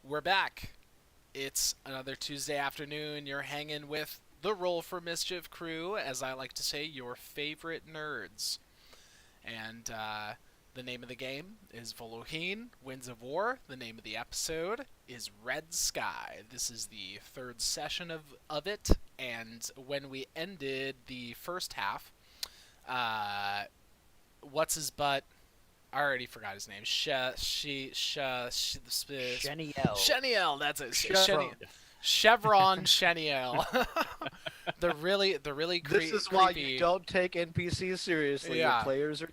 we're back. It's another Tuesday afternoon. You're hanging with the Roll for Mischief crew, as I like to say, your favorite nerds. And the name of the game is Volohin, Winds of War. The name of the episode is Red Sky. This is the third session of it, and when we ended the first half, what's his butt? I already forgot his name. Sheniel. Sheniel, that's it. Chevron. Chevron Sheniel. the really This is why you don't take NPCs seriously. Yeah. Your players are.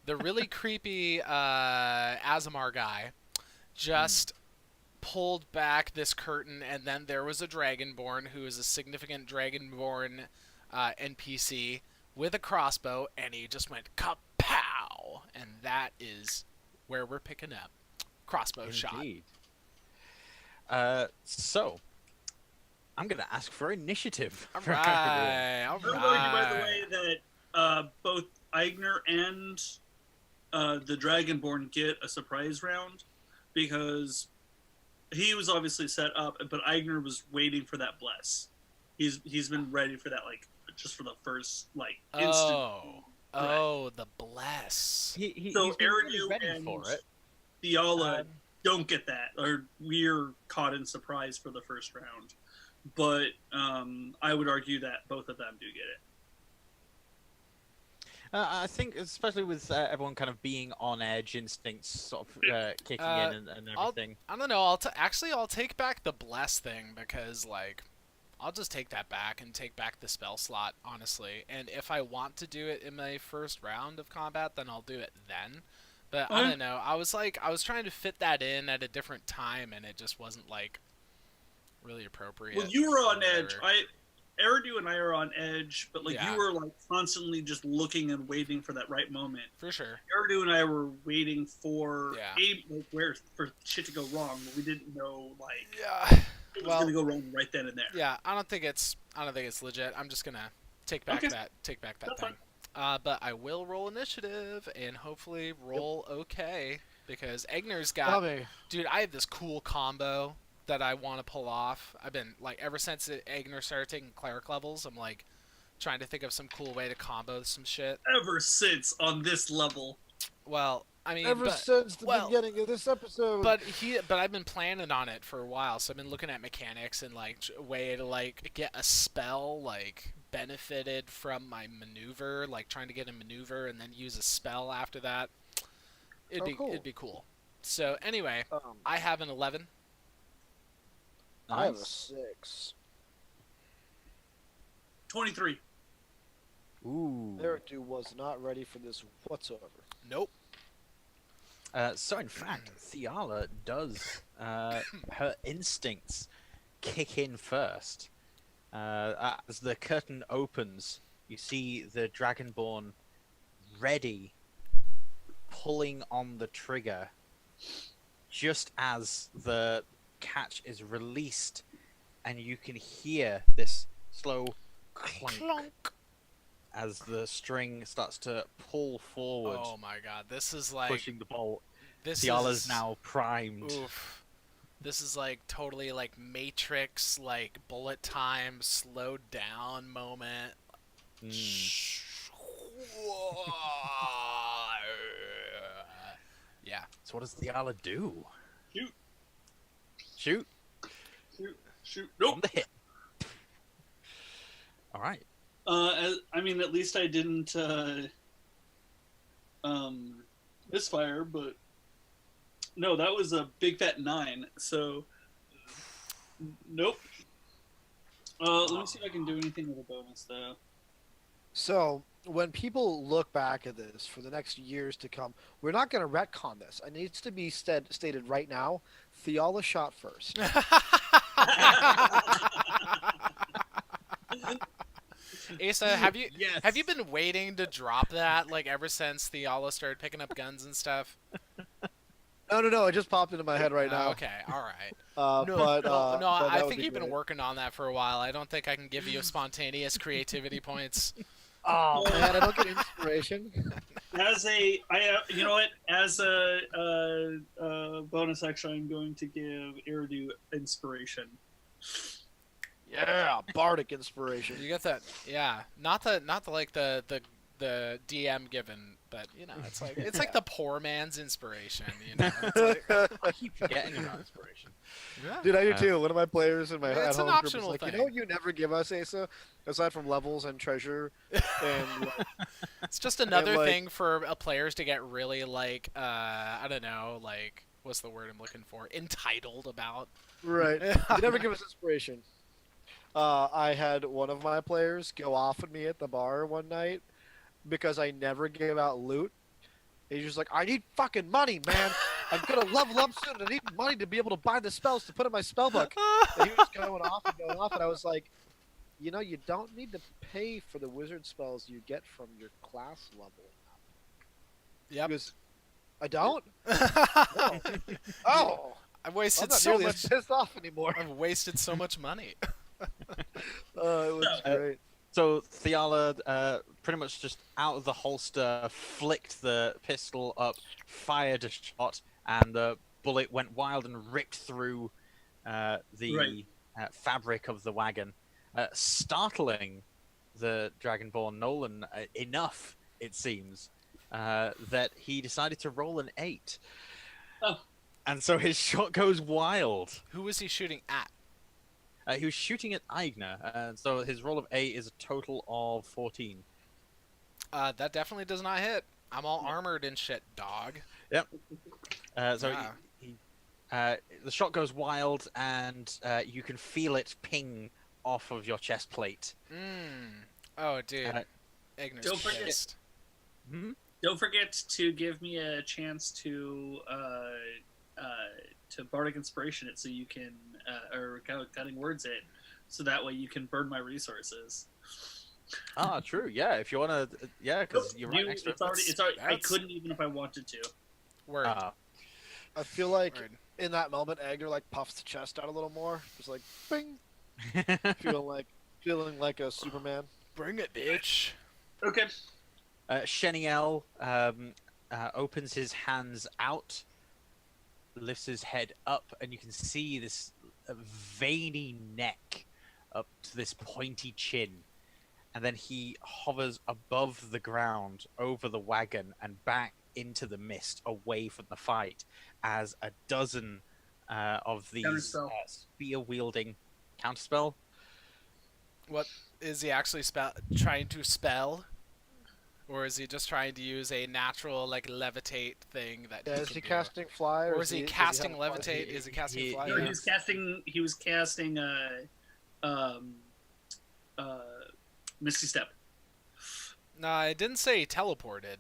The really creepy aasimar guy just pulled back this curtain, and then there was a dragonborn who is a significant dragonborn NPC with a crossbow, and he just went kapow, and that is where we're picking up. Crossbow shot. Indeed. So, I'm going to ask for initiative. All right, all I would argue, by the right. way, that both Eigner and the Dragonborn get a surprise round because he was obviously set up, but Eigner was waiting for that bless. He's been ready for that, like, just for the first, like, instant. Oh, the bless. So he's been really Eridu ready and for it. Thiala don't get that, or we're caught in surprise for the first round. But I would argue that both of them do get it. I think, especially with everyone kind of being on edge, instincts sort of kicking in and everything. I don't know. I'll take back the bless thing because, like, I'll just take that back and take back the spell slot, honestly. And if I want to do it in my first round of combat, then I'll do it then. But I don't know. I was trying to fit that in at a different time, and it just wasn't, like, really appropriate. Well, you were on or edge. whatever. Eridu and I are on edge, but, like, Yeah. you were, like, constantly just looking and waiting for that right moment. For sure. Eridu and I were waiting for Yeah. for shit to go wrong, but we didn't know, like, Yeah. it was Well, going to go wrong right then and there. Yeah, I don't think it's legit. I'm just gonna take back Okay. that That's thing. But I will roll initiative and hopefully roll okay because Eigner's got. Tommy, Dude, I have this cool combo that I want to pull off. I've been like ever since Eigner started taking cleric levels. I'm like trying to think of some cool way to combo some shit. Ever since on this level. Well, I mean, ever since the beginning of this episode. But I've been planning on it for a while, so I've been looking at mechanics and like a way to like get a spell like benefited from my maneuver, like trying to get a maneuver and then use a spell after that. It'd be cool. So anyway, I have an 11. I have a 6. 23. Ooh. Eridu was not ready for this whatsoever. Nope. So in fact, Thiala does her instincts kick in first. As the curtain opens, you see the Dragonborn ready, pulling on the trigger, just as the catch is released, and you can hear this slow clunk as the string starts to pull forward. Oh my god, this is like pushing the bolt. this Thiala's is now primed. Oof. This is like totally like Matrix, like bullet time, slowed down moment. Yeah. So what does Thiala do? Shoot. Shoot. Shoot. On Nope. the hit. All right. I mean, at least I didn't misfire, but no, that was a big fat 9. So nope. Let me see if I can do anything with a bonus though. So, when people look back at this for the next years to come, we're not going to retcon this. It needs to be stated right now. Thiala shot first. Asa, have you Yes. have you been waiting to drop that like ever since Thiala started picking up guns and stuff? No. It just popped into my head right now. Okay, all right. But I that would think be you've been great. working on that for a while. I don't think I can give you spontaneous creativity points. Oh man, I don't get inspiration. As a bonus bonus action, I'm going to give Eridu inspiration. Yeah, bardic inspiration. You get that? Yeah, not the like the DM given, but it's like the poor man's inspiration. It's like, I keep forgetting about inspiration. yeah. Dude, I do too. One of my players in my It's an at-home group was optional like, thing. you know what you never give us, Asa? Aside from levels and treasure and It's just another like- thing for players to get really like I don't know, like what's the word I'm looking for? Entitled about. right. You never give us inspiration. I had one of my players go off at me at the bar one night because I never gave out loot. He's just like, I need fucking money, man. I'm gonna level up soon. I need money to be able to buy the spells to put in my spell book. And he was going off, and I was like, you know, you don't need to pay for the wizard spells you get from your class level. Yep. He goes, I don't. No. Oh, I've I'm wasted not so nearly much. as pissed off anymore. I've wasted so much money. It was great. So Thiala pretty much just out of the holster flicked the pistol up, fired a shot, and the bullet went wild and ripped through the fabric of the wagon, startling the Dragonborn Nolan enough, it seems, that he decided to roll an 8. Oh. And so his shot goes wild. Who was he shooting at? He was shooting at Eigner, and so his roll of 8 is a total of 14. That definitely does not hit. I'm all armored and shit, dog. Yep. So Yeah. the shot goes wild, and you can feel it ping off of your chest plate. Oh, dude. Uh, Ignor's Don't forget- pissed. Don't forget to give me a chance to bardic inspiration it so you can or cutting words it, so that way you can burn my resources. Ah, true. Yeah, if you want to, yeah, because you're right next to it. It's already. I That's- couldn't even if I wanted to. Word. I feel like Word. in that moment, Eigner like puffs the chest out a little more. Just like, bing, feeling like a Superman. Bring it, bitch. Okay. Sheniel opens his hands out, lifts his head up, and you can see this veiny neck up to this pointy chin. And then he hovers above the ground, over the wagon, and back into the mist, away from the fight, as a dozen of these Counterspell. spear-wielding counterspell. What is he actually trying to spell? Or is he just trying to use a natural like levitate thing that? Yeah, he is can he do? casting fly, Or is he does casting have fly? levitate? Is he casting he- fly? No, Yeah. he was casting Misty Step. No, I didn't say he teleported.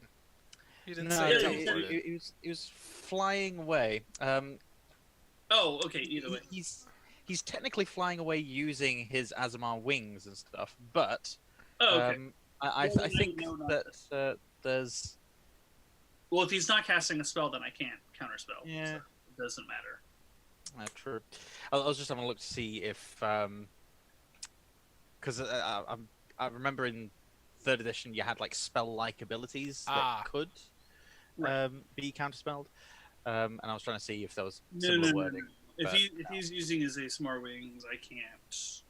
He didn't No, say he yeah, teleported. he was flying away. Oh, okay. Either way. He's technically flying away using his aasimar wings and stuff, but Oh, okay. I Well, think no, not that there's Well, if he's not casting a spell, then I can't counterspell. Yeah. So it doesn't matter. true. I was just having a look to see if because I remember in 3rd edition you had like spell-like abilities Ah. that could Right. be counterspelled, and I was trying to see if there was No, similar no, no, wording. no. If but he's using his aasimar wings, I can't.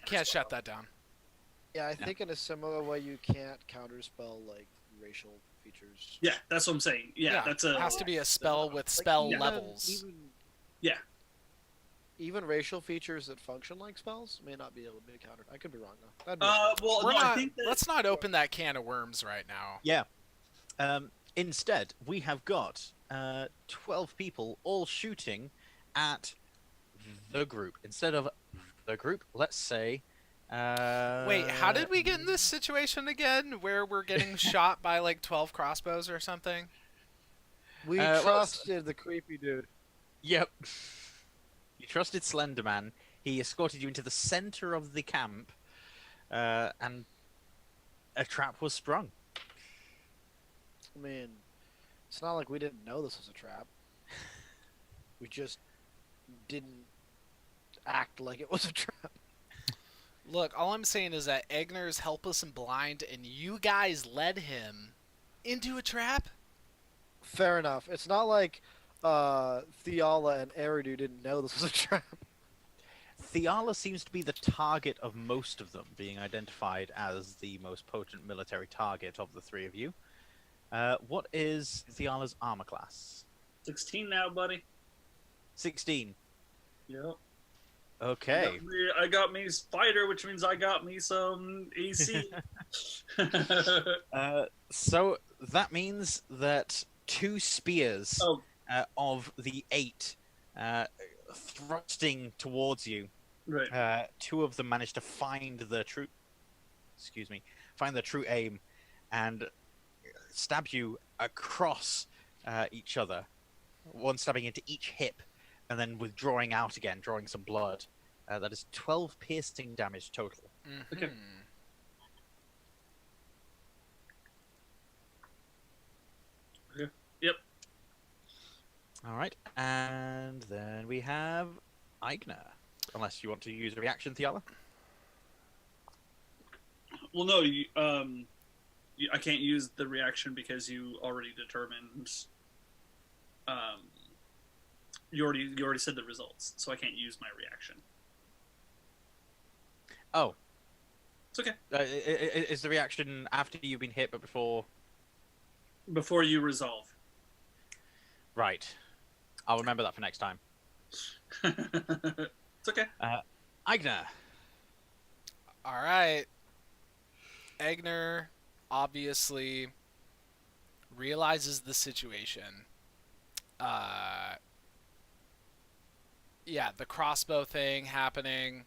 Can't shut that down. Yeah, I think in a similar way you can't counterspell like racial features. Yeah, that's what I'm saying. Yeah, that's it a. has to be a spell with Like, spell even- levels. Yeah. Even racial features that function like spells may not be able to be countered. I could be wrong though. That'd be Well, We're no, I not, think that. let's not open that can of worms right now. Yeah. Instead, we have got 12 people all shooting at the group. Instead of the group, let's say. Wait, how did we get in this situation again, where we're getting shot by like 12 crossbows or something? we well, trusted the creepy dude. Yep. You trusted Slenderman. He escorted you into the center of the camp, and a trap was sprung. I mean, it's not like we didn't know this was a trap. We just didn't act like it was a trap. Look, all I'm saying is that Eigner's helpless and blind, and you guys led him into a trap? Fair enough. It's not like Thiala and Eridu didn't know this was a trap. Thiala seems to be the target of most of them, being identified as the most potent military target of the three of you. What is Thiala's armor class? 16 now, buddy. 16. Yep. Okay. I got me spider, which means I got me some AC. So that means that 2 spears Oh. of the 8 thrusting towards you. Right. 2 of them manage to find the true aim and stab you across each other. One stabbing into each hip and then withdrawing out again, drawing some blood. That is 12 piercing damage total. Mhm. Okay. Yep. All right, and then we have Eigner. Unless you want to use a reaction, Thiala. Well, no, I can't use the reaction because you already determined. You already said the results, so I can't use my reaction. Oh, It's okay. is the reaction after you've been hit, but before? Before you resolve. Right. I'll remember that for next time. It's okay. Eigner. All right. Eigner obviously realizes the situation. Yeah, the crossbow thing happening.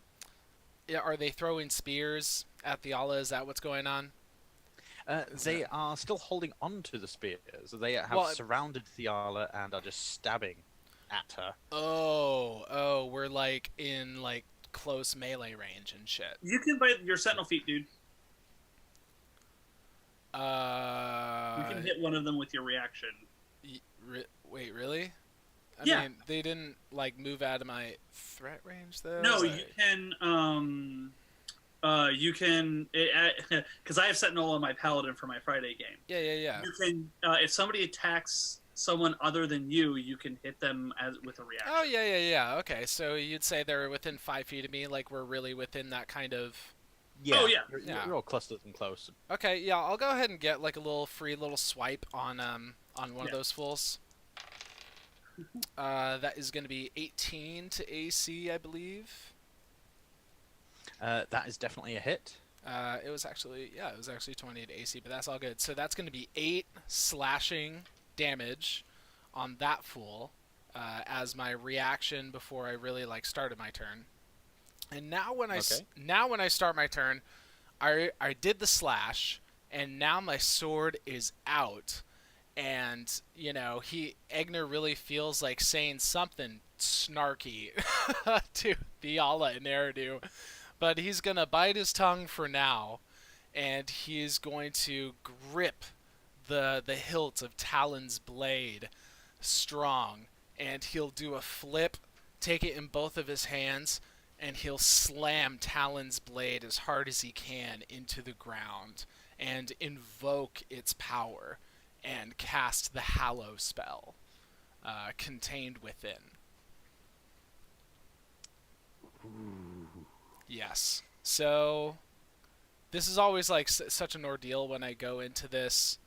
Yeah, are they throwing spears at Thiala? Is that what's going on? They are still holding on to the spears. They have Well, surrounded Thiala and are just stabbing at her. Oh, we're like in like close melee range and shit. You can bite your sentinel feet, dude. You Uh, can hit one of them with your reaction. wait, really? I Yeah. mean, they didn't like move out of my threat range though. No, Like- you can because I have sentinel on my paladin for my Friday game. Yeah. You can if somebody attacks someone other than you, you can hit them with a reaction. Oh yeah. Okay, so you'd say they're within 5 feet of me, like we're really within that kind of. Yeah. Oh, yeah. Yeah. You're all clustered and close. Okay, yeah, I'll go ahead and get like a little free little swipe on one of Yeah. those fools. That is going to be 18 to AC, I believe. That is definitely a hit. It was actually 20 to AC, but that's all good. So that's going to be 8 slashing damage on that fool as my reaction before I really like started my turn. And now when I start my turn, I did the slash, and now my sword is out, and you know Eigner really feels like saying something snarky to Thiala and Eridu, but he's gonna bite his tongue for now, and he's going to grip the hilt of Talon's blade strong, and he'll do a flip, take it in both of his hands, and he'll slam Talon's blade as hard as he can into the ground and invoke its power and cast the Hallow spell contained within. Yes. So this is always like such an ordeal when I go into this.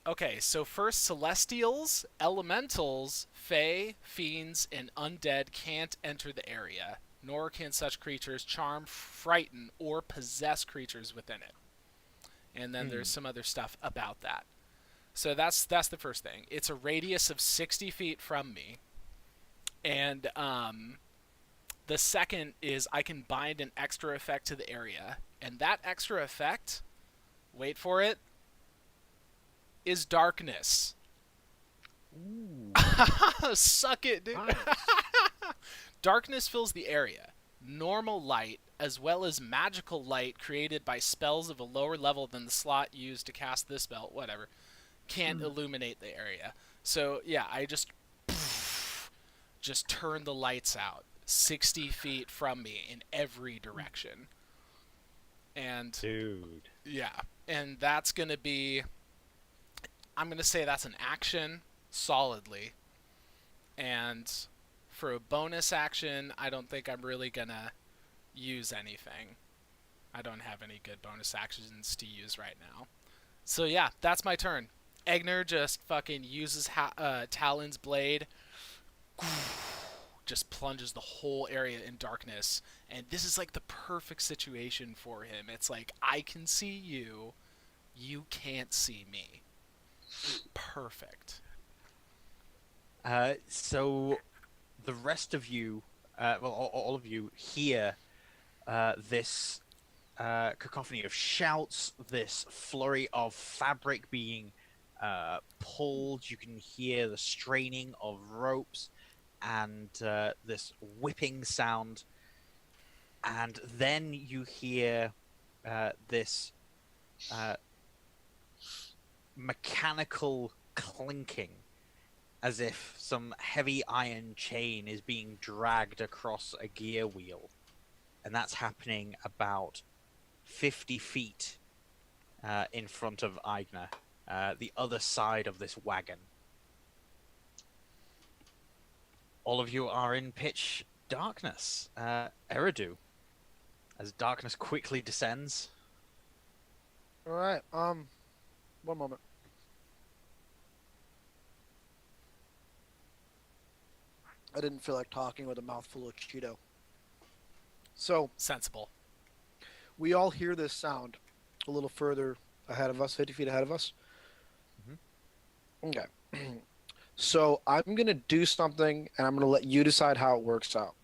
Okay, so first, Celestials, Elementals, Fae, Fiends, and Undead can't enter the area, nor can such creatures charm, frighten, or possess creatures within it. And then there's some other stuff about that. So that's the first thing. It's a radius of 60 feet from me. And the second is I can bind an extra effect to the area. And that extra effect, wait for it, is darkness. Ooh. Suck it, dude. Nice. Darkness fills the area. Normal light, as well as magical light created by spells of a lower level than the slot used to cast this spell, whatever, can't illuminate the area. So, yeah, I just turn the lights out 60 feet from me in every direction. And, Dude. yeah, and that's going to be... I'm going to say that's an action, solidly. And for a bonus action, I don't think I'm really gonna use anything. I don't have any good bonus actions to use right now. So yeah, that's my turn. Eigner just fucking uses Talon's blade, just plunges the whole area in darkness, and this is like the perfect situation for him. It's like, I can see you, you can't see me. Perfect. So the rest of you, well, all of you hear this cacophony of shouts, this flurry of fabric being pulled. You can hear the straining of ropes and this whipping sound. And then you hear this mechanical clinking, as if some heavy iron chain is being dragged across a gear wheel. And that's happening about 50 feet in front of Eigner, the other side of this wagon. All of you are in pitch darkness. Eridu, as darkness quickly descends. All right. One moment. I didn't feel like talking with a mouthful of Cheeto. So Sensible. we all hear this sound a little further ahead of us, 50 feet ahead of us. Okay. So I'm going to do something, and I'm going to let you decide how it works out.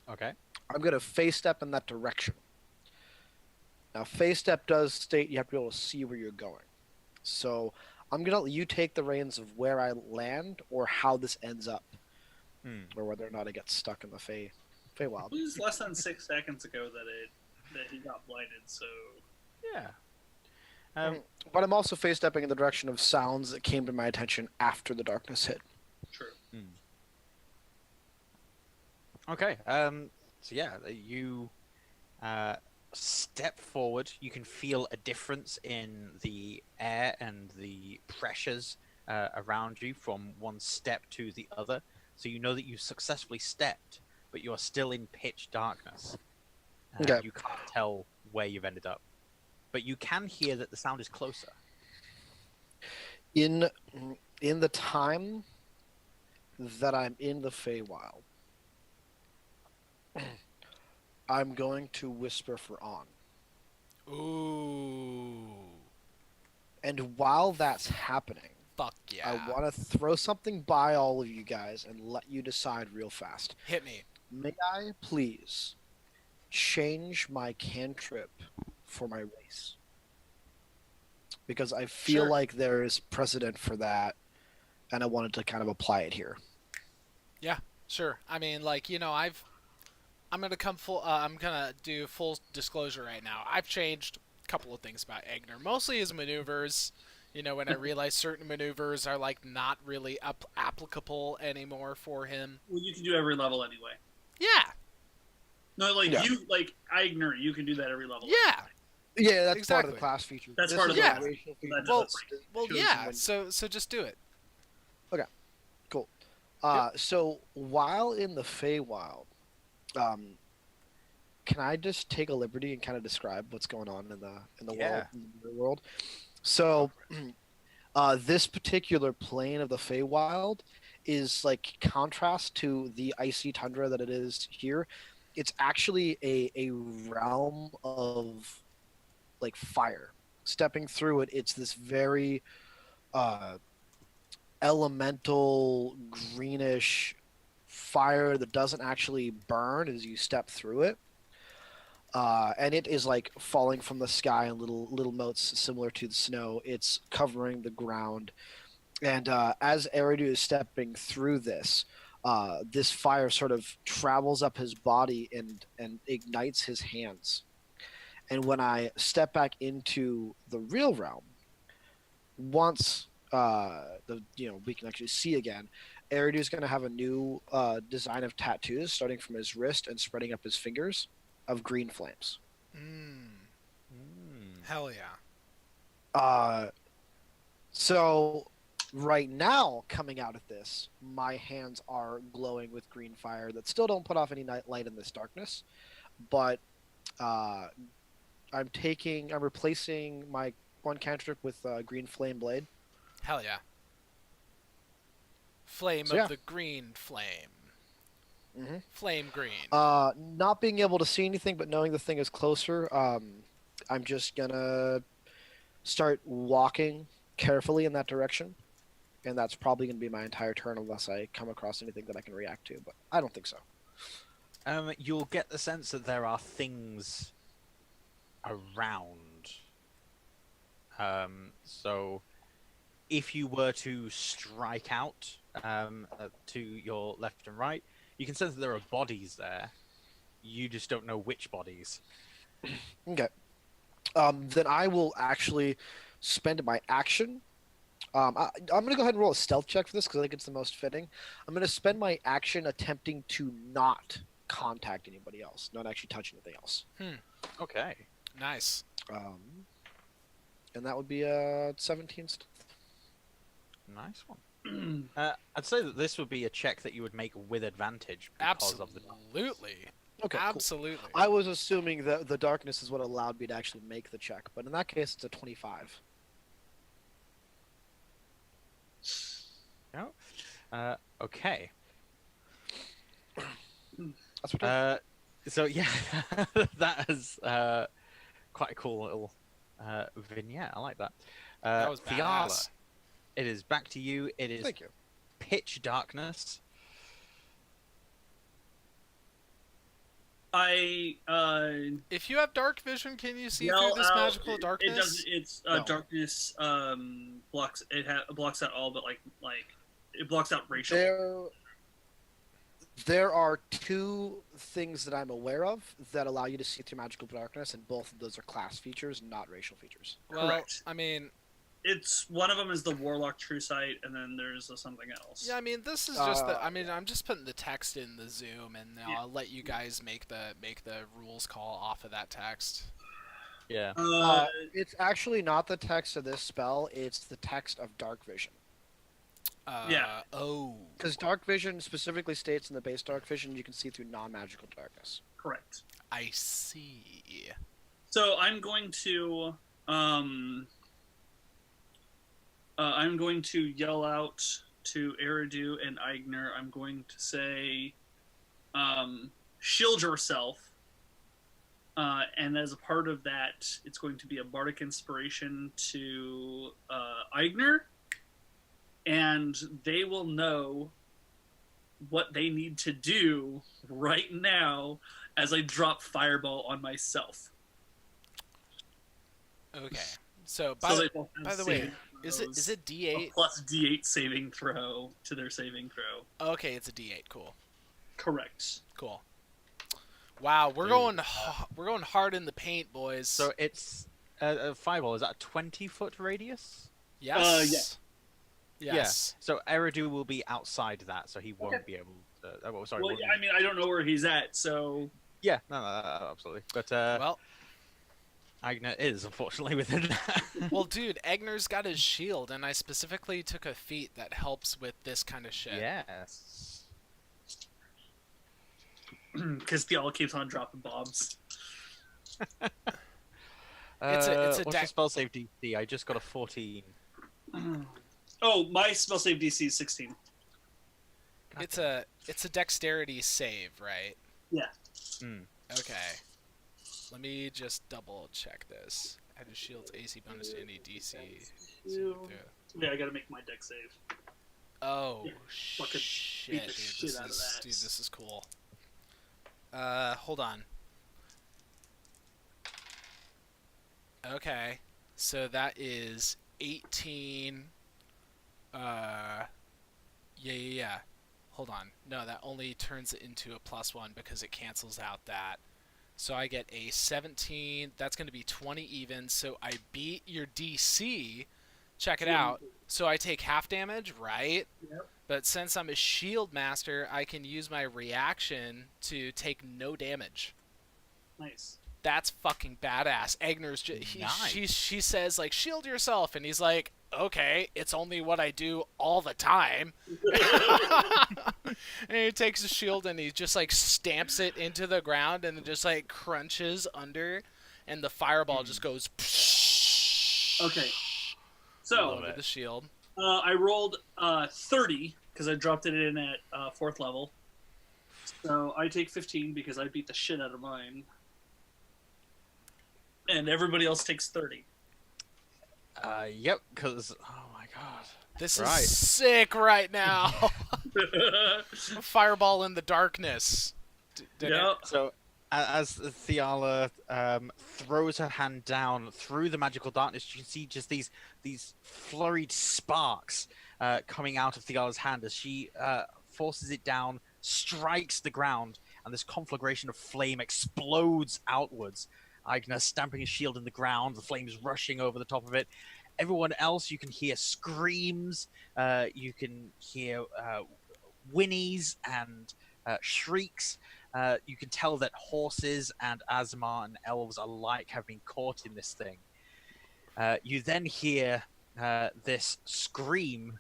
Okay. I'm going to face step in that direction. Now, face step does state you have to be able to see where you're going. So I'm going to let you take the reins of where I land or how this ends up, or whether or not I get stuck in the Feywild. It was less than 6 seconds ago that he got blinded, so Yeah. But I'm also face stepping in the direction of sounds that came to my attention after the darkness hit. true. Okay. So yeah, you step forward. You can feel a difference in the air and the pressures around you from one step to the other. So you know that you successfully stepped, but you are still in pitch darkness. Okay. You can't tell where you've ended up, but you can hear that the sound is closer. In the time that I'm in the Feywild, I'm going to whisper for On. Ooh. And while that's happening, Fuck yeah. I want to throw something by all of you guys and let you decide real fast. Hit me. May I please change my cantrip for my race? Because I feel Sure. like there is precedent for that, and I wanted to kind of apply it here. Sure. I mean, like, I'm gonna do full disclosure right now. I've changed a couple of things about Eigner, mostly his maneuvers. When I realized certain maneuvers are like not really applicable anymore for him. Well, you can do every level anyway. Yeah. No, like Yeah. like Eigner, you can do that every level. Yeah. Yeah, that's part of Exactly. the class feature. That's This part of is the- a racial feature That Well, does well, chosen yeah. when- So just do it. So while in the Feywild, can I just take a liberty and kind of describe what's going on in the Yeah. world, in the world? So, this particular plane of the Feywild is like contrast to the icy tundra that it is here. It's actually a realm of like fire. Stepping through it, it's this very elemental greenish fire that doesn't actually burn as you step through it. And it is like falling from the sky in little motes similar to the snow. It's covering the ground, and as Eridu is stepping through this, this fire sort of travels up his body and ignites his hands. And when I step back into the real realm, once we can actually see again, Eridu is going to have a new design of tattoos starting from his wrist and spreading up his fingers of green flames. Hell yeah. So Right now, coming out of this, my hands are glowing with green fire that still don't put off any light in this darkness, but uh, I'm replacing my one cantrip with green flame blade. Hell yeah. Flame So of yeah. the green flame. hmm Flame green. Not being able to see anything, but knowing the thing is closer, I'm just gonna start walking carefully in that direction, and that's probably gonna be my entire turn unless I come across anything that I can react to. But I don't think so. You'll get the sense that there are things around. So if you were to strike out to your left and right, you can sense that there are bodies there. You just don't know which bodies. Okay. Then I will actually spend my action. I'm going to go ahead and roll a stealth check for this because I think it's the most fitting. I'm going to spend my action attempting to not contact anybody else, not actually touch anything else. Okay. Nice. And that would be 17 stealth. Nice one. I'd say that this would be a check that you would make with advantage because of the Absolutely. Okay, cool. Absolutely. I was assuming that the darkness is what allowed me to actually make the check, but in that case, it's a 25. No. Okay. That's what So yeah, that is quite a cool little vignette. I like that. That was Thiala, badass. it is back to you. It is Thank you. pitch darkness. If you have dark vision, can you see yell through this out- magical darkness? It does. It's No. darkness blocks. Blocks out all, but like it blocks out racial. There are two things that I'm aware of that allow you to see through magical darkness, and both of those are class features, not racial features. Well, Correct. I mean, It's one of them is the Warlock True Sight, and then there's something else. yeah, I mean, this is just the. I Uh, mean, I'm just putting the text in the Zoom, and Yeah. I'll let you guys make the rules call off of that text. Yeah. It's actually not the text of this spell; it's the text of dark vision. Yeah. Oh. Because dark vision specifically states in the base dark vision you can see through non-magical darkness. Correct. I see. So I'm going to yell out to Eridu and Eigner. I'm going to say, shield yourself. And as a part of that, it's going to be a bardic inspiration to Eigner. And they will know what they need to do right now as I drop Fireball on myself. Okay. So So they both have by the way, saving is throws. it A D8? plus D8 saving throw to their saving throw. Okay, it's a D8. Cool. Correct. Cool. Wow, we're Dude, going hard in the paint, boys. So it's a fireball. Is that a 20-foot radius? yes. Yes. Yeah. So Eridu will be outside that, so he won't Okay. be able to. Oh, sorry. Well, won't I mean, I don't know where he's at, so yeah, no, absolutely. But Well, Eigner is unfortunately within that. well, dude, Egner's got his shield, and I specifically took a feat that helps with this kind of shit. Yes. because Thiala keeps on dropping bombs. It's a What's deck- the spell save DC? I just got a 14. Oh, my spell save DC is 16. It's a dexterity save, right? Yeah. Hmm. Okay. Let me just double check this. Add a shield's AC bonus to any DC. Yeah, I gotta make my deck save. Oh Yeah, fucking shit, beat the dude! shit out of that. Dude, this is cool. Hold on. Okay, so that is 18. Yeah. Hold on. No, that only turns it into a +1 because it cancels out that. So I get a 17. That's going to be 20 even. So I beat your DC. Check it out. So I take half damage, right? Yep. But since I'm a shield master, I can use my reaction to take no damage. Nice. That's fucking badass. Egner's Nice. she says like shield yourself, and he's like, okay, it's only what I do all the time. And he takes his shield and he just like stamps it into the ground and it just like crunches under, and the fireball just goes Okay. all So over the shield. I rolled 30 because I dropped it in at 4th level. So I take 15 because I beat the shit out of mine. And everybody else takes 30. Yep, because oh my god, This Right. is sick right now. A fireball in the darkness. Yeah. So as Thiala throws her hand down through the magical darkness, you can see just these flurried sparks coming out of Thiala's hand as she forces it down, strikes the ground, and this conflagration of flame explodes outwards. Eigner stamping his shield in the ground, the flames rushing over the top of it. Everyone else, you can hear screams, you can hear whinnies and shrieks. You can tell that horses and aasimar and elves alike have been caught in this thing. You then hear this scream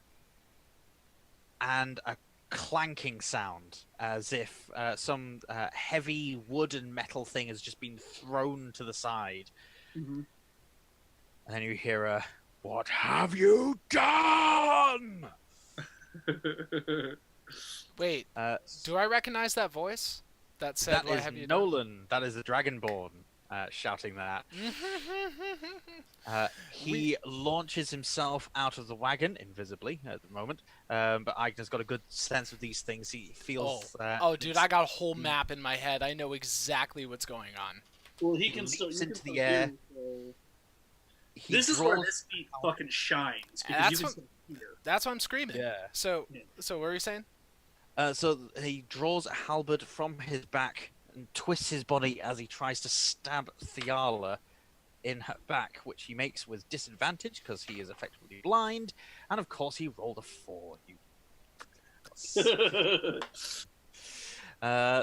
and a clanking sound, as if some heavy wood and metal thing has just been thrown to the side. Mhm. And then you hear a, "What have you done?" Wait, do I recognize that voice? That said, That what is have you done? Nolan. That is the Dragonborn shouting that. He launches himself out of the wagon invisibly at the moment, but Eigner's got a good sense of these things. He feels. Oh, dude, I got a whole map in my head. I know exactly what's going on. Well, he He can still leaps you can into the still air. do, so- He This is where draws- this feat fucking shines because That's you can what- still hear. That's what I'm screaming. Yeah. So, Yeah. so what were you saying? So he draws a halberd from his back and twists his body as he tries to stab Thiala in her back, which he makes with disadvantage because he is effectively blind, and of course he rolled a 4.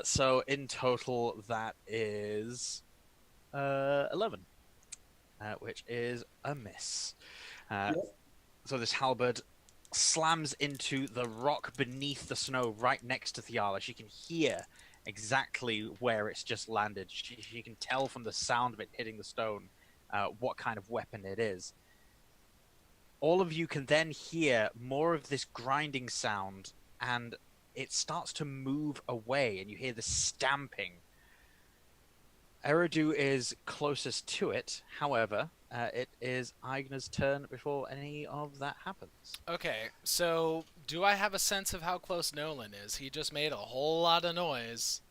So in total that is 11, which is a miss. So this halberd slams into the rock beneath the snow right next to Thiala. She can hear exactly where it's just landed. She can tell from the sound of it hitting the stone what kind of weapon it is. All of you can then hear more of this grinding sound, and it starts to move away, and you hear the stamping. Eridu is closest to it. However, it is Eigner's turn before any of that happens. Okay, so do I have a sense of how close Nolan is? He just made a whole lot of noise.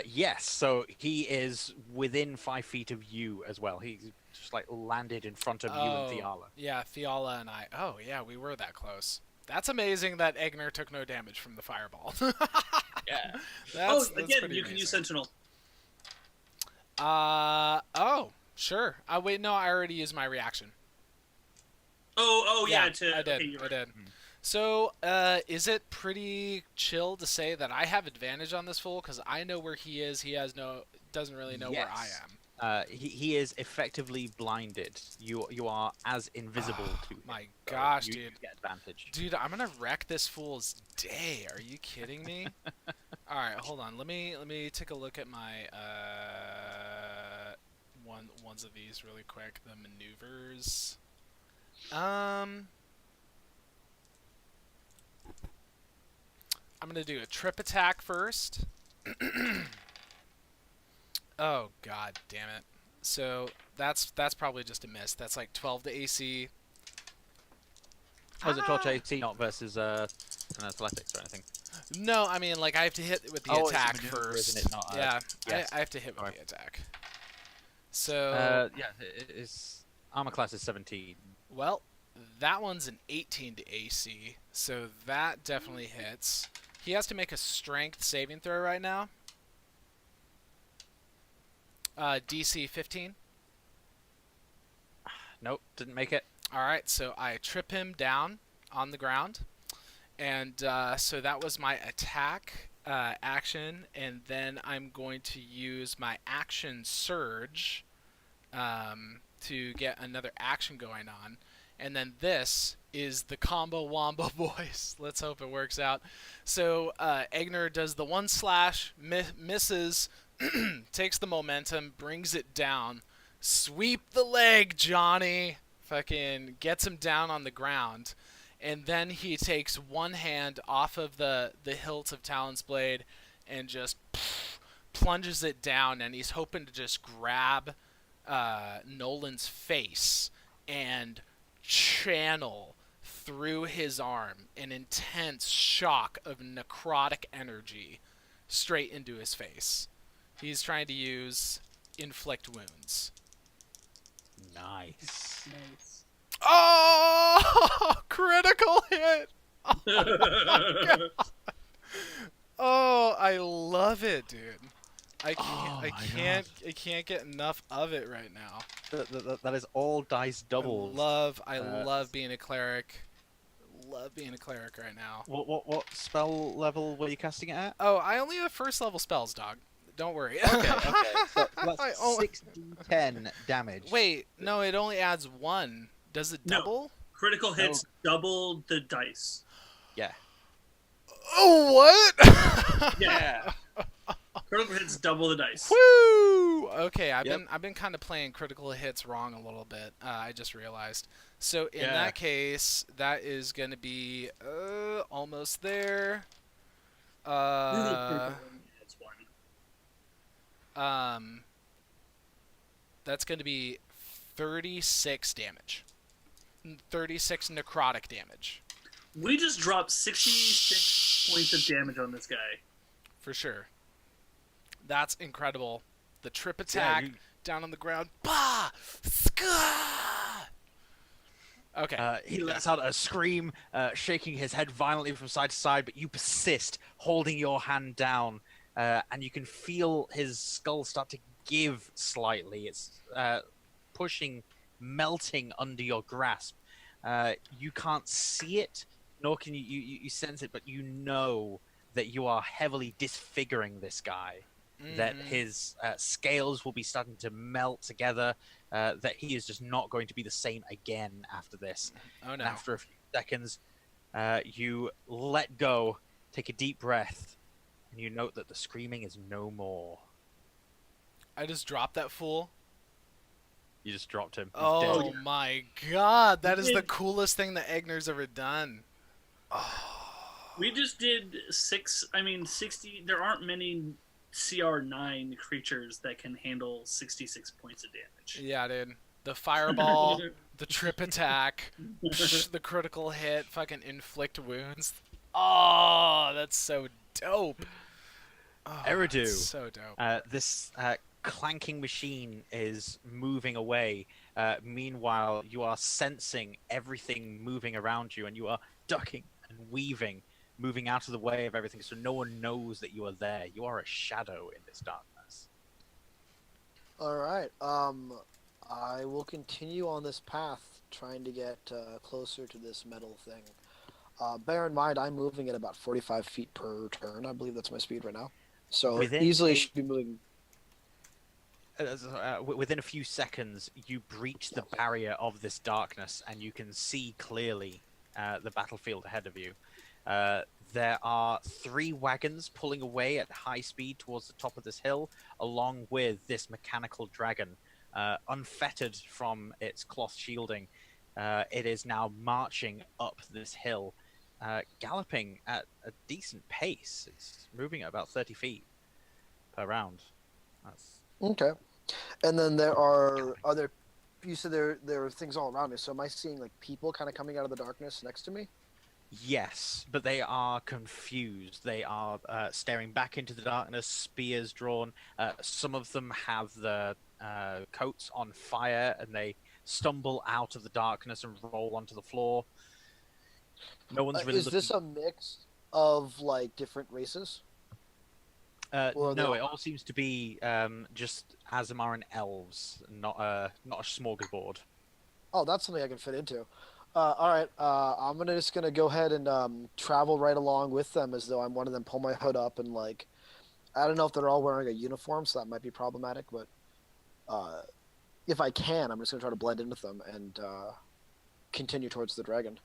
Yes, so he is within 5 feet of you as well. He's just like landed in front of you and Thiala. Yeah, Thiala and I. Oh, yeah, we were that close. That's amazing that Eigner took no damage from the fireball. Yeah. That's again, pretty you can use amazing. Sentinel. Oh, sure. Wait, no, I already used my reaction. Oh, yeah. I did. Okay, you're I right. did. So, is it pretty chill to say that I have advantage on this fool because I know where he is? He doesn't really know where I Yes. am. He is effectively blinded. You are as invisible to him. My so gosh, you dude. get advantage. Dude, I'm gonna wreck this fool's day. Are you kidding me? All right, hold on. Let me take a look at my ones of these really quick. The maneuvers. I'm gonna do a trip attack first. Oh god damn it. So that's probably just a miss. That's like 12 to AC. Was it 12 to AC, not versus an athletics or anything? No, I mean like I have to hit with the Oh, it's a attack maneuver, first. isn't it? Not, yeah, yes. I have to hit with Alright. the attack. So Yeah, it's armor class is 17. well, that one's an 18 to AC, so that definitely hits. He has to make a strength saving throw right now. DC 15. Nope, didn't make it. Alright, so I trip him down on the ground. And so that was my attack action. And then I'm going to use my action surge to get another action going on. And then this is the combo wombo boys. Let's hope it works out. So Eigner does the one slash, misses, takes the momentum, brings it down. Sweep the leg, Johnny. Fucking gets him down on the ground. And then he takes one hand off of the hilt of Talon's blade and just plunges it down. And he's hoping to just grab Nolan's face and channel through his arm an intense shock of necrotic energy straight into his face. He's trying to use inflict wounds. Nice. Nice. Oh, critical hit. Oh, I love it, dude. I can't get enough of it right now. That is all dice doubles. I love being a cleric. Love being a cleric right now. What spell level were you casting it at? Oh, I only have first level spells, dog. Don't worry. Okay. So I that's only- 6d10 damage. Wait, no, it only adds one. Does it No. double? Critical hits double the dice. Yeah. Oh, what? Yeah. Critical hits double the dice. Woo! Okay, I've Yep. been kind of playing critical hits wrong a little bit. I just realized. So in Yeah. that case, that is gonna be almost there. That's one. That's gonna be 36 damage. 36 necrotic damage We just dropped 66 points of damage on this guy. for sure. That's incredible. The trip Yeah, attack down on the ground. Bah! Ska! Okay. he lets out a scream, shaking his head violently from side to side, but you persist, holding your hand down, and you can feel his skull start to give slightly. It's pushing, melting under your grasp. You can't see it, nor can you sense it, but you know that you are heavily disfiguring this guy. That his scales will be starting to melt together, that he is just not going to be the same again after this. Oh no. And after a few seconds, you let go, take a deep breath, and you note that the screaming is no more. I just dropped that fool. You just dropped him. He's Oh dead. my god, that is the did. coolest thing that Eigner's ever done. We just did 60. There aren't many CR9 creatures that can handle 66 points of damage. Yeah, dude. The fireball, the trip attack, the critical hit, fucking inflict wounds. Oh, that's so dope. Oh, Eridu. that's so dope. This clanking machine is moving away. Meanwhile, you are sensing everything moving around you, and you are ducking and weaving, moving out of the way of everything, so no one knows that you are there. You are a shadow in this darkness. All right. I will continue on this path, trying to get closer to this metal thing. Bear in mind, I'm moving at about 45 feet per turn. I believe that's my speed right now. So Within easily a- should be moving. Within a few seconds, you breach the barrier of this darkness, and you can see clearly the battlefield ahead of you. There are 3 wagons pulling away at high speed towards the top of this hill, along with this mechanical dragon. Unfettered from its cloth shielding, it is now marching up this hill, galloping at a decent pace. It's moving at about 30 feet per round. That's Okay. And then there are other. You said there are things all around me. So am I seeing like people kind of coming out of the darkness next to me? Yes, but they are confused. They are staring back into the darkness, spears drawn. Some of them have the coats on fire, and they stumble out of the darkness and roll onto the floor. No one's really Is this a mix of like different races? or are they no, all- it all seems to be just aasimar and elves, not a smorgasbord. Oh, that's something I can fit into. All right, I'm just gonna go ahead and travel right along with them as though I'm one of them. Pull my hood up and like, I don't know if they're all wearing a uniform, so that might be problematic. But if I can, I'm just gonna try to blend in with them and continue towards the dragon.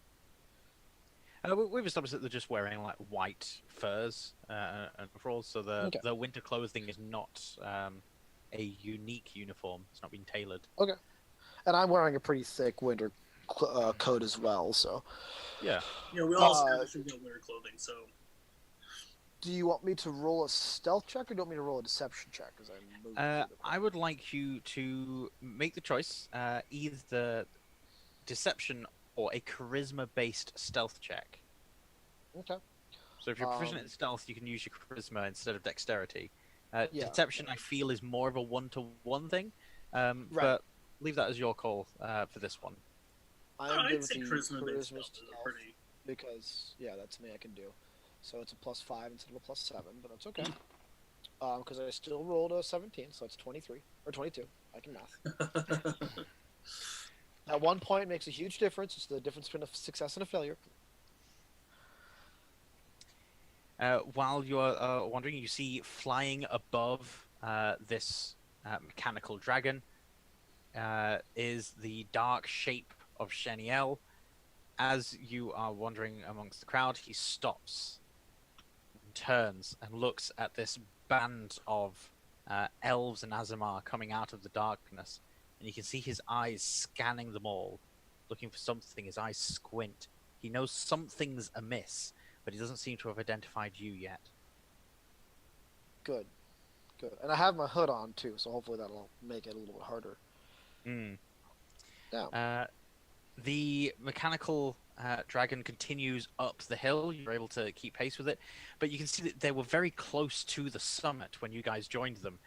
We've established that they're just wearing like white furs and overalls, so Okay. the winter clothing is not a unique uniform. It's not been tailored. Okay. And I'm wearing a pretty thick winter coat as well, so. Yeah. You know, we all established we got winter clothing, so. Do you want me to roll a stealth check, or do you want me to roll a deception check? Because I would like you to make the choice, either deception or a charisma-based stealth check. Okay. So if you're proficient in stealth, you can use your charisma instead of dexterity. Yeah. Deception, I feel, is more of a one-to-one thing, Right. but leave that as your call for this one. I'm I'd giving say you charisma based charisma stealth is stealth pretty. because that's something I can do. So it's a +5 instead of a +7, but that's okay. Because I still rolled a 17, so it's 23 or 22. I can math. At 1 point, it makes a huge difference. It's the difference between a success and a failure. While you're wandering, you see flying above this mechanical dragon is the dark shape of Sheniel. As you are wandering amongst the crowd, he stops, and turns, and looks at this band of elves and aasimar coming out of the darkness. And you can see his eyes scanning them all, looking for something. His eyes squint. He knows something's amiss, but he doesn't seem to have identified you yet. Good. And I have my hood on too, so hopefully that'll make it a little bit harder. Yeah. The mechanical dragon continues up the hill. You're able to keep pace with it, but you can see that they were very close to the summit when you guys joined them,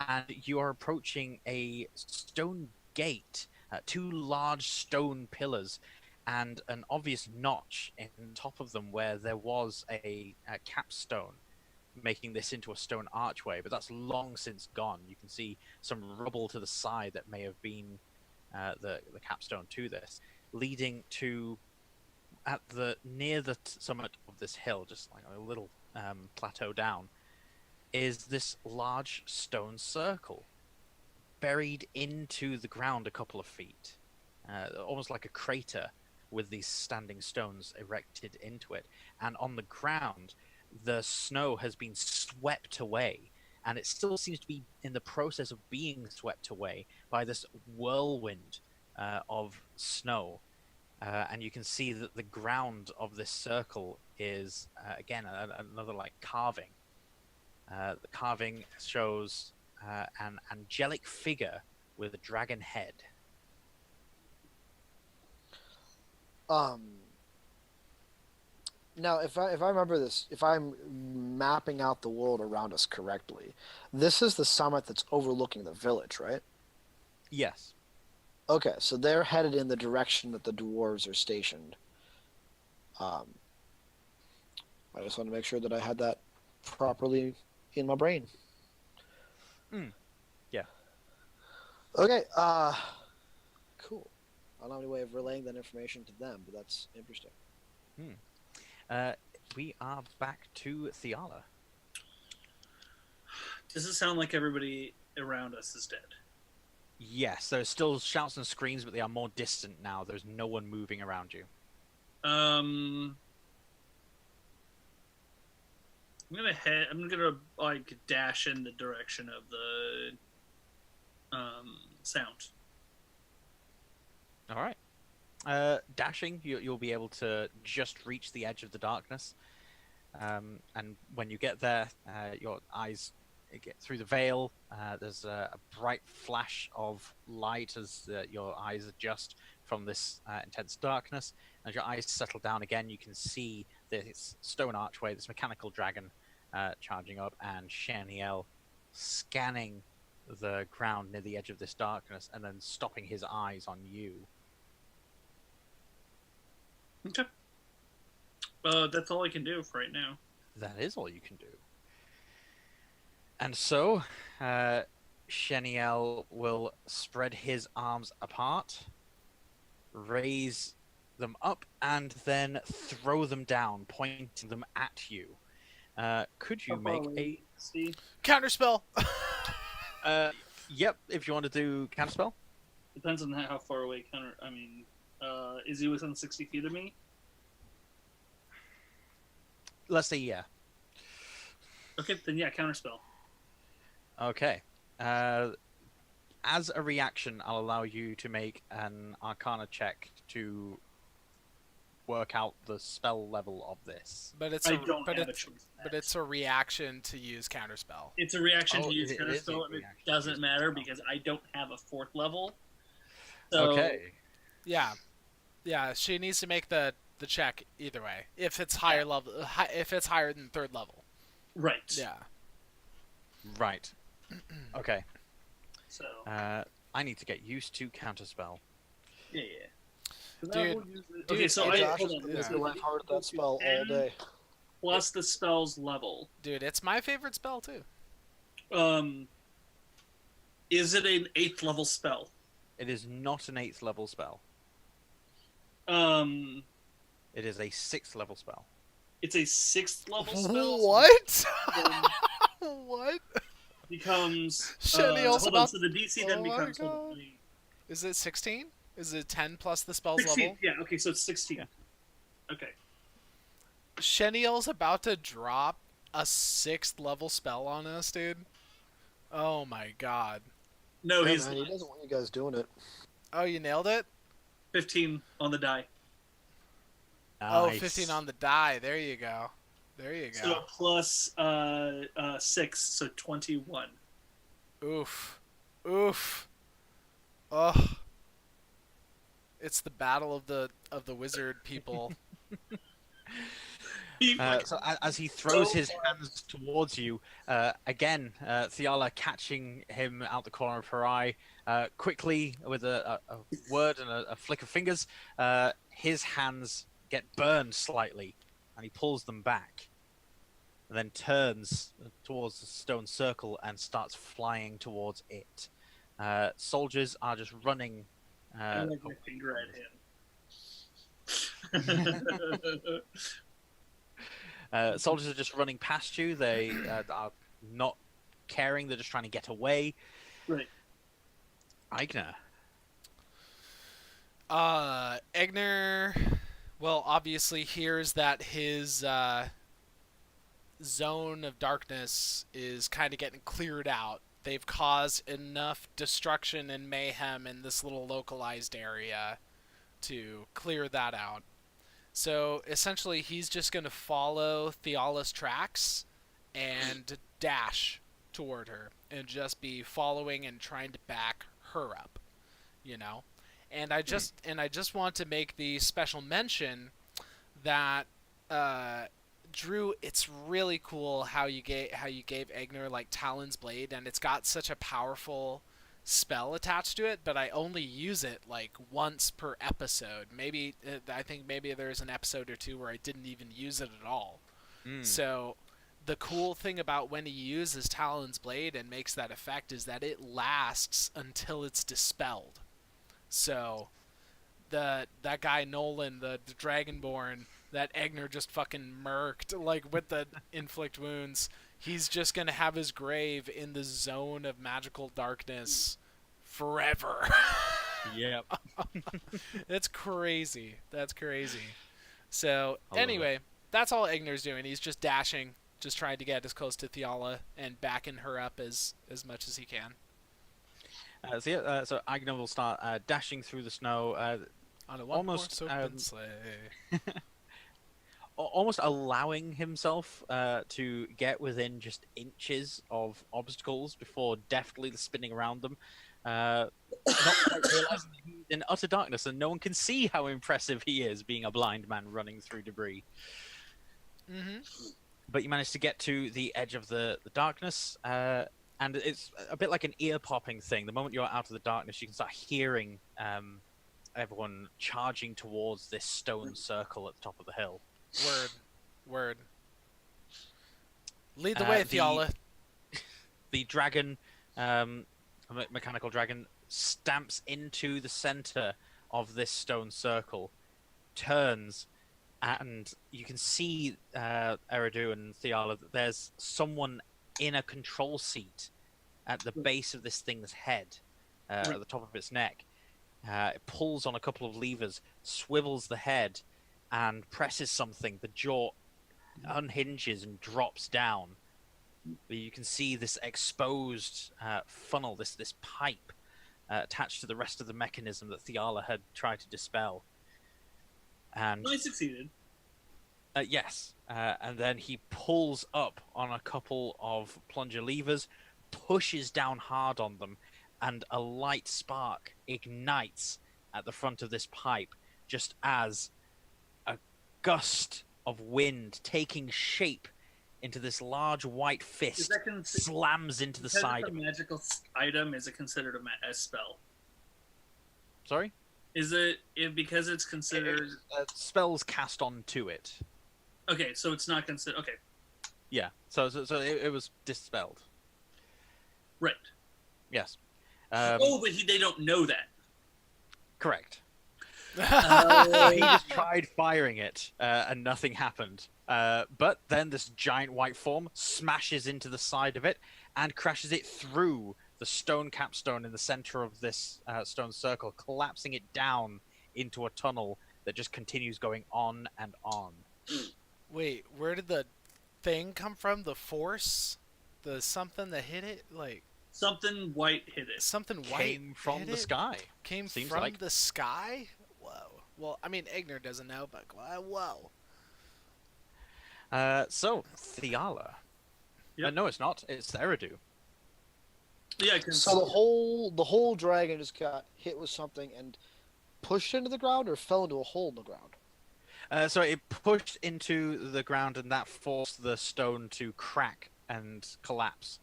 and you are approaching a stone gate, 2 large stone pillars, and an obvious notch in top of them where there was a capstone, making this into a stone archway, but that's long since gone. You can see some rubble to the side that may have been the capstone to this, leading to near the summit of this hill, just like a little plateau down, is this large stone circle buried into the ground a couple of feet, almost like a crater with these standing stones erected into it. And on the ground, the snow has been swept away, and it still seems to be in the process of being swept away by this whirlwind of snow. And you can see that the ground of this circle is, again, another like carving. The carving shows an angelic figure with a dragon head. Now, if I remember this, if I'm mapping out the world around us correctly, this is the summit that's overlooking the village, right? Yes. Okay, so they're headed in the direction that the dwarves are stationed. I just want to make sure that I had that properly in my brain. Yeah. Okay, cool. I don't have any way of relaying that information to them, but that's interesting. We are back to Thiala. Does it sound like everybody around us is dead? Yes, there's still shouts and screams, but they are more distant now. There's no one moving around you. I'm gonna like dash in the direction of the sound. All right. Dashing, you'll be able to just reach the edge of the darkness. And when you get there, your eyes get through the veil. There's a bright flash of light as your eyes adjust from this intense darkness. As your eyes settle down again, you can see this stone archway, this mechanical dragon charging up, and Shaniel scanning the ground near the edge of this darkness and then stopping his eyes on you. Okay. That's all I can do for right now. That is all you can do. And so, Sheniel will spread his arms apart, raise them up, and then throw them down, pointing them at you. Could you make a... See? Counterspell. Yep, if you want to do counterspell. Depends on how far away counter. I mean, Is he within 60 feet of me? Let's say yeah. Okay, then yeah, counterspell. Okay. As a reaction, I'll allow you to make an Arcana check to work out the spell level of this. But it's I a don't but have a it's choice. in but that. it's a reaction to use counterspell. It's a reaction Oh, to use it is a counterspell, and it reaction to doesn't use matter counterspell. because I don't have a 4th level. So, Okay. Yeah, yeah. She needs to make the check either way. If it's higher level, if it's higher than 3rd level. right. Yeah. Right. Okay. So, I need to get used to counterspell. yeah. So that Dude, will use it. dude, Okay, so it I is- Josh hold is on. gonna yeah. make me laugh hard at that spell all 10 day. Plus the spell's level. Dude, it's my favorite spell too. Is it an 8th level spell? It is not an 8th level spell. Um, It is a 6th level spell. it's a 6th level spell. What? Then What? becomes. Shitty also hold on. about- So the DC then Oh my becomes. Hold on, God. let me- Is it 16? Is it 10 plus the spell's 16. level? Yeah. Okay. So it's 16. Yeah. Okay. Sheniel's about to drop a 6th level spell on us, dude. Oh my god. No, Yeah, he's man, he doesn't want you guys doing it. Oh, you nailed it? 15 on the die. Oh, Nice. 15 on the die. There you go. There you So go. plus 6, so 21. Oof. Oof. Ugh. It's the battle of the wizard people. So as he throws his hands towards you, again, Thiala catching him out the corner of her eye, quickly with a word and a flick of fingers, his hands get burned slightly, and he pulls them back, and then turns towards the stone circle and starts flying towards it. Soldiers are just running. I like my finger at him. Soldiers are just running past you. They are not caring. They're just trying to get away. Right. Eigner. Eigner, well, obviously hears that his zone of darkness is kind of getting cleared out. They've caused enough destruction and mayhem in this little localized area to clear that out. So essentially, he's just going to follow Thiala's tracks and dash toward her and just be following and trying to back her up, you know. And I just want to make the special mention that Drew, it's really cool how you gave Eigner like Talon's Blade, and it's got such a powerful spell attached to it, but I only use it like once per episode. Maybe I think maybe there's an episode or two where I didn't even use it at all. So the cool thing about when he uses Talon's Blade and makes that effect is that it lasts until it's dispelled. So that guy Nolan, the Dragonborn that Eigner just fucking murked, like with the inflict wounds, he's just gonna have his grave in the zone of magical darkness forever. Yep. That's crazy. That's crazy. So I love anyway, that's all Eigner's doing. He's just dashing, just trying to get as close to Thiala and backing her up as much as he can. So Eigner will start dashing through the snow, On a almost, one-horse open sleigh. almost allowing himself to get within just inches of obstacles before deftly spinning around them. Not quite realizing that he's in utter darkness and no one can see how impressive he is being a blind man running through debris. Mm-hmm. But you manage to get to the edge of the darkness, and it's a bit like an ear-popping thing. The moment you're out of the darkness, you can start hearing everyone charging towards this stone circle at the top of the hill. Word. Lead the way, Thiala. The dragon, mechanical dragon, stamps into the center of this stone circle, turns, and you can see Eridu and Thiala that there's someone in a control seat at the base of this thing's head, at the top of its neck. It pulls on a couple of levers, swivels the head, and presses something. The jaw unhinges and drops down. You can see this exposed funnel, this pipe attached to the rest of the mechanism that Thiala had tried to dispel. And I succeeded. yes, and then he pulls up on a couple of plunger levers, pushes down hard on them, and a light spark ignites at the front of this pipe, just as a gust of wind taking shape into this large white fist slams into the side. Is it a magical item? Is it considered a spell? Sorry? Is it because it's considered spells cast onto it? Okay, so it's not considered. Okay, Yeah, so it was dispelled. right. Yes. But they don't know that. Correct. Oh. He just tried firing it, and nothing happened. But then this giant white form smashes into the side of it and crashes it through the stone capstone in the center of this stone circle, collapsing it down into a tunnel that just continues going on and on. Wait, where did the thing come from? The force? The something that hit it? Like Something white hit it. something white Came from hit the it? sky. Came seems from like. the sky? Whoa. Well, I mean, Eigner doesn't know, but whoa. So Thiala. Yep. No, it's not. It's Eridu. Yeah, because So the whole dragon just got hit with something and pushed into the ground, or fell into a hole in the ground. So it pushed into the ground, and that forced the stone to crack and collapse.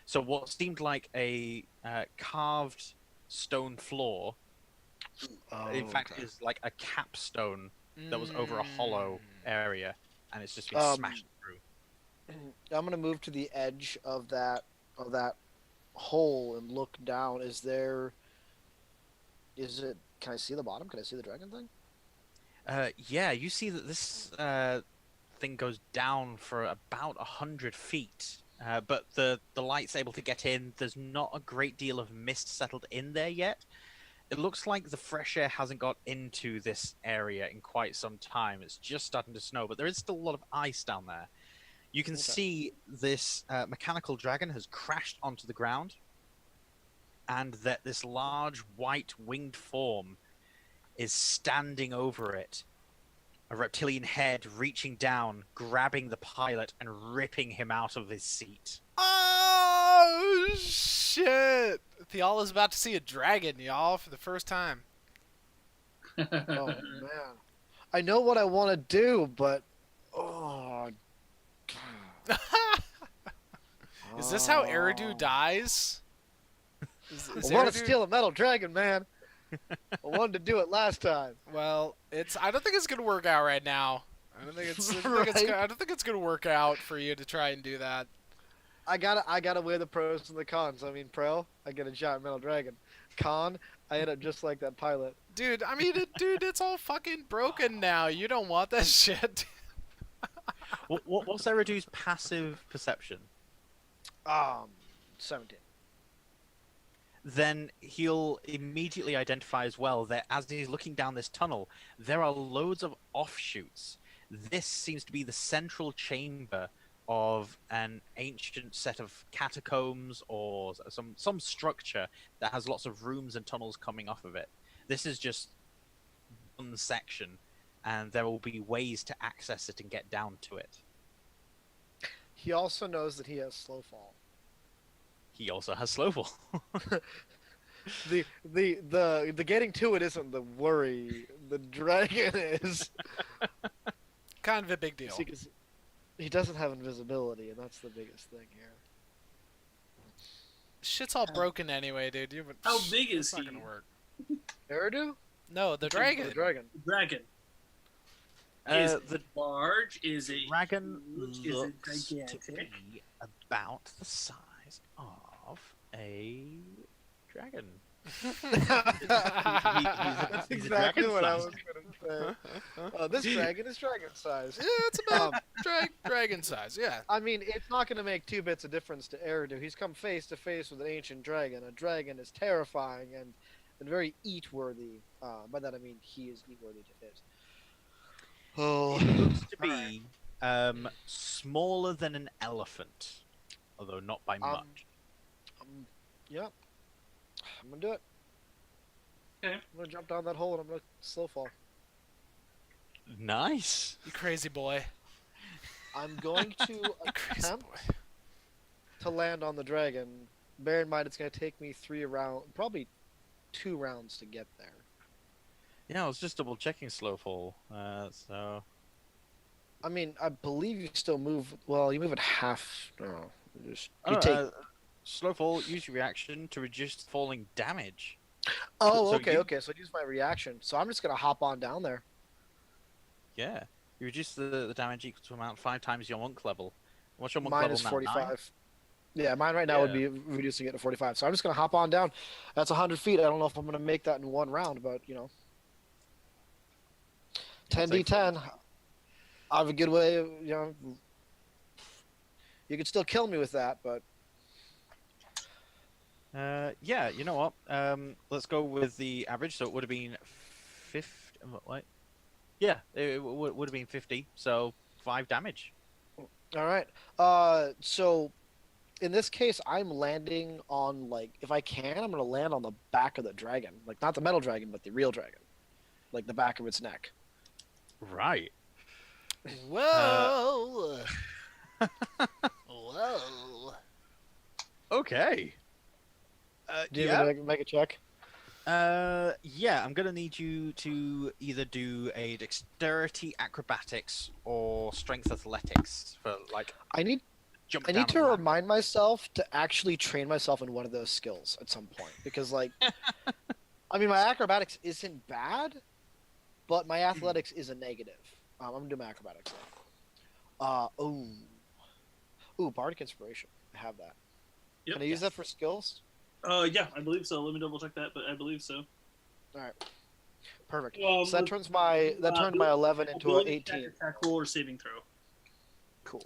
So what seemed like a carved stone floor, in fact, is like a capstone that was over a hollow area, and it's just been smashed through. I'm gonna move to the edge of that hole and look down. Is it? Can I see the bottom? Can I see the dragon thing? Yeah, you see that this thing goes down for about 100 feet, but the light's able to get in. There's not a great deal of mist settled in there yet. It looks like the fresh air hasn't got into this area in quite some time. It's just starting to snow, but there is still a lot of ice down there. You can see this mechanical dragon has crashed onto the ground, and that this large white winged form is standing over it. A reptilian head reaching down, grabbing the pilot, and ripping him out of his seat. Oh, shit! Thiala's about to see a dragon, y'all, for the first time. Oh man, I know what I want to do, but oh. Is this how Eridu dies? Is I want to Eridu- steal a metal dragon, man. I wanted to do it last time. Well, I don't think it's gonna work out right now. I don't think it's gonna work out for you to try and do that. I gotta weigh the pros and the cons. I mean, pro, I get a giant metal dragon. Con, I end up just like that pilot. Dude, I mean, it's all fucking broken now. You don't want that shit. What's Eridu's passive perception? 17. Then he'll immediately identify as well that as he's looking down this tunnel, there are loads of offshoots. This seems to be the central chamber of an ancient set of catacombs or some structure that has lots of rooms and tunnels coming off of it. This is just one section, and there will be ways to access it and get down to it. He also knows that he has slow fall. He also has slow fall. The getting to it isn't the worry. The dragon is. Kind of a big deal. Because he doesn't have invisibility, and that's the biggest thing here. Shit's all broken anyway, dude. How big is it's not he? gonna work. Eridu? No, the dragon. The dragon. Dragon. Is The it large? Is it dragon huge? Is it looks to gigantic? be about the size of a dragon. That's he's a exactly dragon what I size. was going to say. This dragon is dragon size. Yeah, it's about dragon size. Yeah. I mean, it's not going to make 2 bits of difference to Eridu. He's come face to face with an ancient dragon. A dragon is terrifying, and and very eat-worthy. By that I mean he is eat-worthy to it. Oh, It looks to be smaller than an elephant, although not by much. Yeah, I'm gonna do it. Okay. I'm gonna jump down that hole and I'm gonna slow fall. Nice. You crazy boy. I'm going to You crazy attempt boy. to land on the dragon. Bear in mind, it's gonna take me 3 rounds, probably 2 rounds to get there. Yeah, I was just double checking slow fall. So I mean, I believe you still move. Well, you move at half. No, just oh, you take. slow fall. Use your reaction to reduce falling damage. Oh, so okay, you- okay. So I use my reaction. So I'm just gonna hop on down there. Yeah, you reduce the damage equal to amount 5 times your monk level. What's your monk Mine level is now? 45. 9? Yeah, mine right now would Yeah. be reducing it to 45. So I'm just gonna hop on down. That's 100 feet. I don't know if I'm gonna make that in one round, but you know, I'll take 10d10. I have a good way. You could still kill me with that, but Yeah, you know what? Let's go with the average. So it would have been 50. What? Yeah, it would have been 50. So 5 damage. all right. So in this case, I'm landing on like if I can, I'm gonna land on the back of the dragon, like not the metal dragon, but the real dragon, like the back of its neck. Right. Whoa. Whoa. Okay. Do you Yeah. want to make a check? Yeah, I'm gonna need you to either do a dexterity acrobatics or strength athletics for like I need jump I down need to a ladder. remind myself to actually train myself in one of those skills at some point because like I mean my acrobatics isn't bad, but my athletics is a negative. I'm gonna do my acrobatics now. Ooh, bardic inspiration. I have that. Yep. Can I use that for skills? Yeah, I believe so. Let me double check that, but I believe so. All right. Perfect. Um, So that turns my 11 into an Ability check, 18. attack roll, or saving throw. Cool.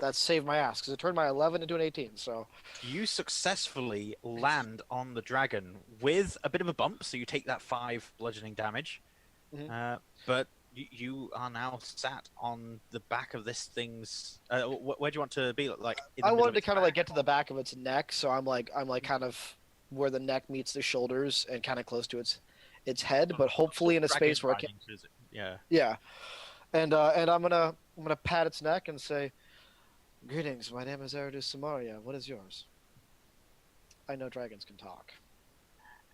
That saved my ass because it turned my 11 into an 18. So You successfully land on the dragon with a bit of a bump, so you take that 5 bludgeoning damage. Mhm. But you are now sat on the back of this thing's. Where do you want to be? Like in the I middle wanted to its kind of back? like get to the back of its neck, so I'm like kind of where the neck meets the shoulders and kind of close to its head, but hopefully in a Dragon space where I can. riding, is it? Yeah. Yeah, and I'm gonna pat its neck and say, "Greetings, my name is Eridu Samaria. What is yours?" I know dragons can talk.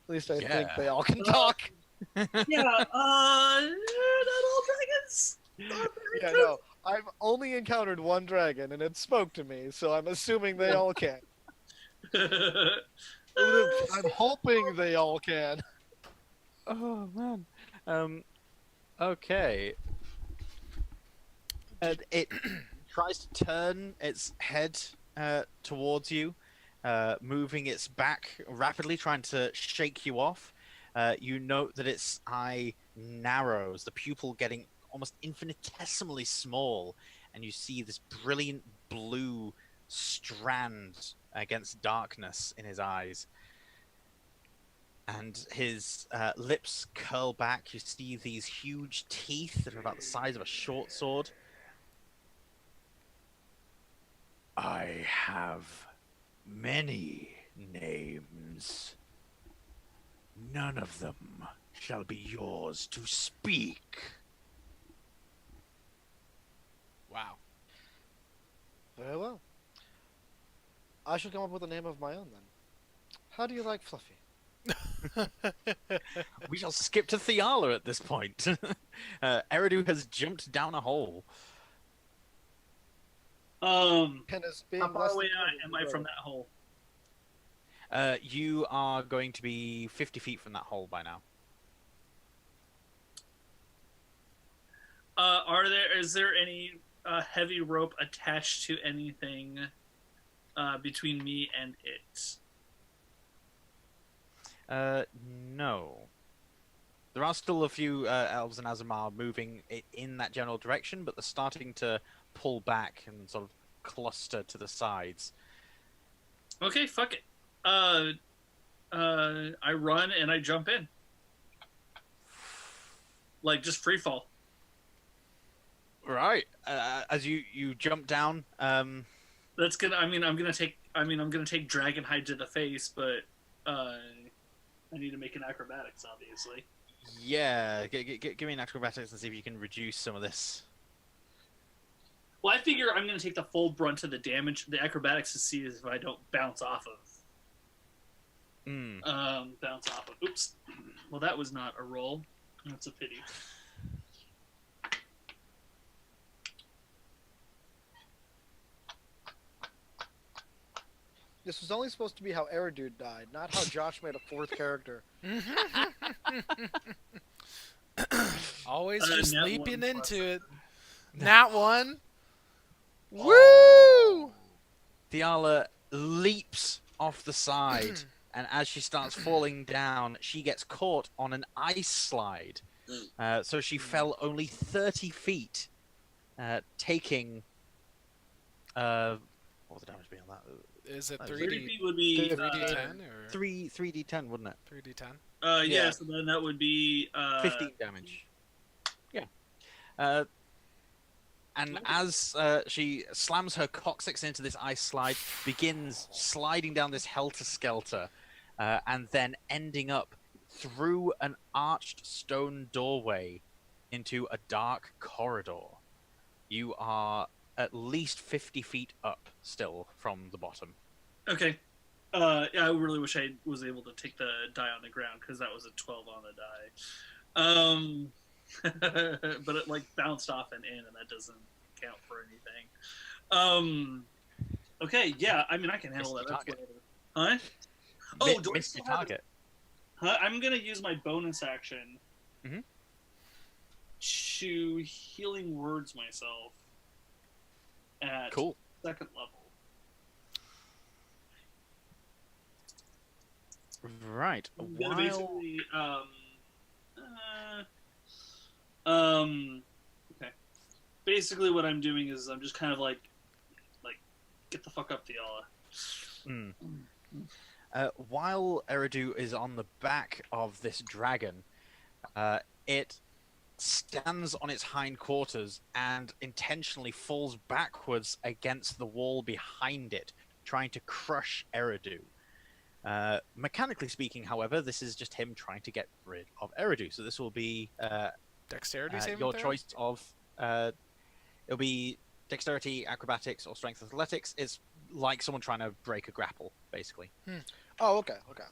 At least I think Yeah. they all can talk. Yeah, not all dragons. Are very Yeah, good. no, I've only encountered one dragon, and it spoke to me, so I'm assuming they all can. I'm hoping they all can. Oh man. Okay. It tries to turn its head towards you, moving its back rapidly, trying to shake you off. You note that its eye narrows, the pupil getting almost infinitesimally small, and you see this brilliant blue strand against darkness in his eyes. And his lips curl back. You see these huge teeth that are about the size of a short sword. I have many names. None of them shall be yours to speak. Wow. Very well. I shall come up with a name of my own then. How do you like Fluffy? We shall skip to Thiala at this point. Eridu has jumped down a hole. Um, And is being how far less away than am I from that hole? You are going to be 50 feet from that hole by now. Is there any heavy rope attached to anything between me and it? No. There are still a few elves and aasimar moving in that general direction, but they're starting to pull back and sort of cluster to the sides. Okay, fuck it. I run and I jump in, like just free fall. Right. As you jump down, That's gonna. I mean, I'm gonna take. I'm gonna take Dragon Hide to the face, but I need to make an acrobatics, obviously. yeah, give me an acrobatics and see if you can reduce some of this. Well, I figure I'm gonna take the full brunt of the damage. The acrobatics to see if I don't bounce off of. Bounce off of. Oops. Well, that was not a roll. That's a pity. This was only supposed to be how Eridu died, not how Josh made a fourth character. Always Nat just one leaping plus into it. No. Nat 1. Oh. Woo! Thiala leaps off the side, and as she starts falling down, she gets caught on an ice slide. So she fell only 30 feet, taking. What was the damage being on that? Is it 30 30 3D, feet would be 3D10 or 3d10, wouldn't it? 3D10? yeah. Yeah. So then that would be 15 damage. Yeah. And as she slams her coccyx into this ice slide, begins sliding down this helter-skelter, and then ending up through an arched stone doorway into a dark corridor. You are at least 50 feet up still from the bottom. Okay. Yeah, I really wish I was able to take the die on the ground because that was a 12 on the die. But it like bounced off and in, and that doesn't count for anything. Okay, yeah. I mean, I can handle Missed that. your That's target. whatever. Huh? Oh, do I Missed still your have- target. Huh? I'm gonna use my bonus action Mhm. to healing words myself at Cool. second level. Right. I'm gonna While... basically okay. Basically, what I'm doing is I'm just kind of like get the fuck up, Thiala. Mm. While Eridu is on the back of this dragon, it stands on its hindquarters and intentionally falls backwards against the wall behind it, trying to crush Eridu. Mechanically speaking, however, this is just him trying to get rid of Eridu. So this will be Dexterity saving your throw? choice of... it'll be dexterity, acrobatics, or strength athletics. It's like someone trying to break a grapple, basically. Oh, okay, okay.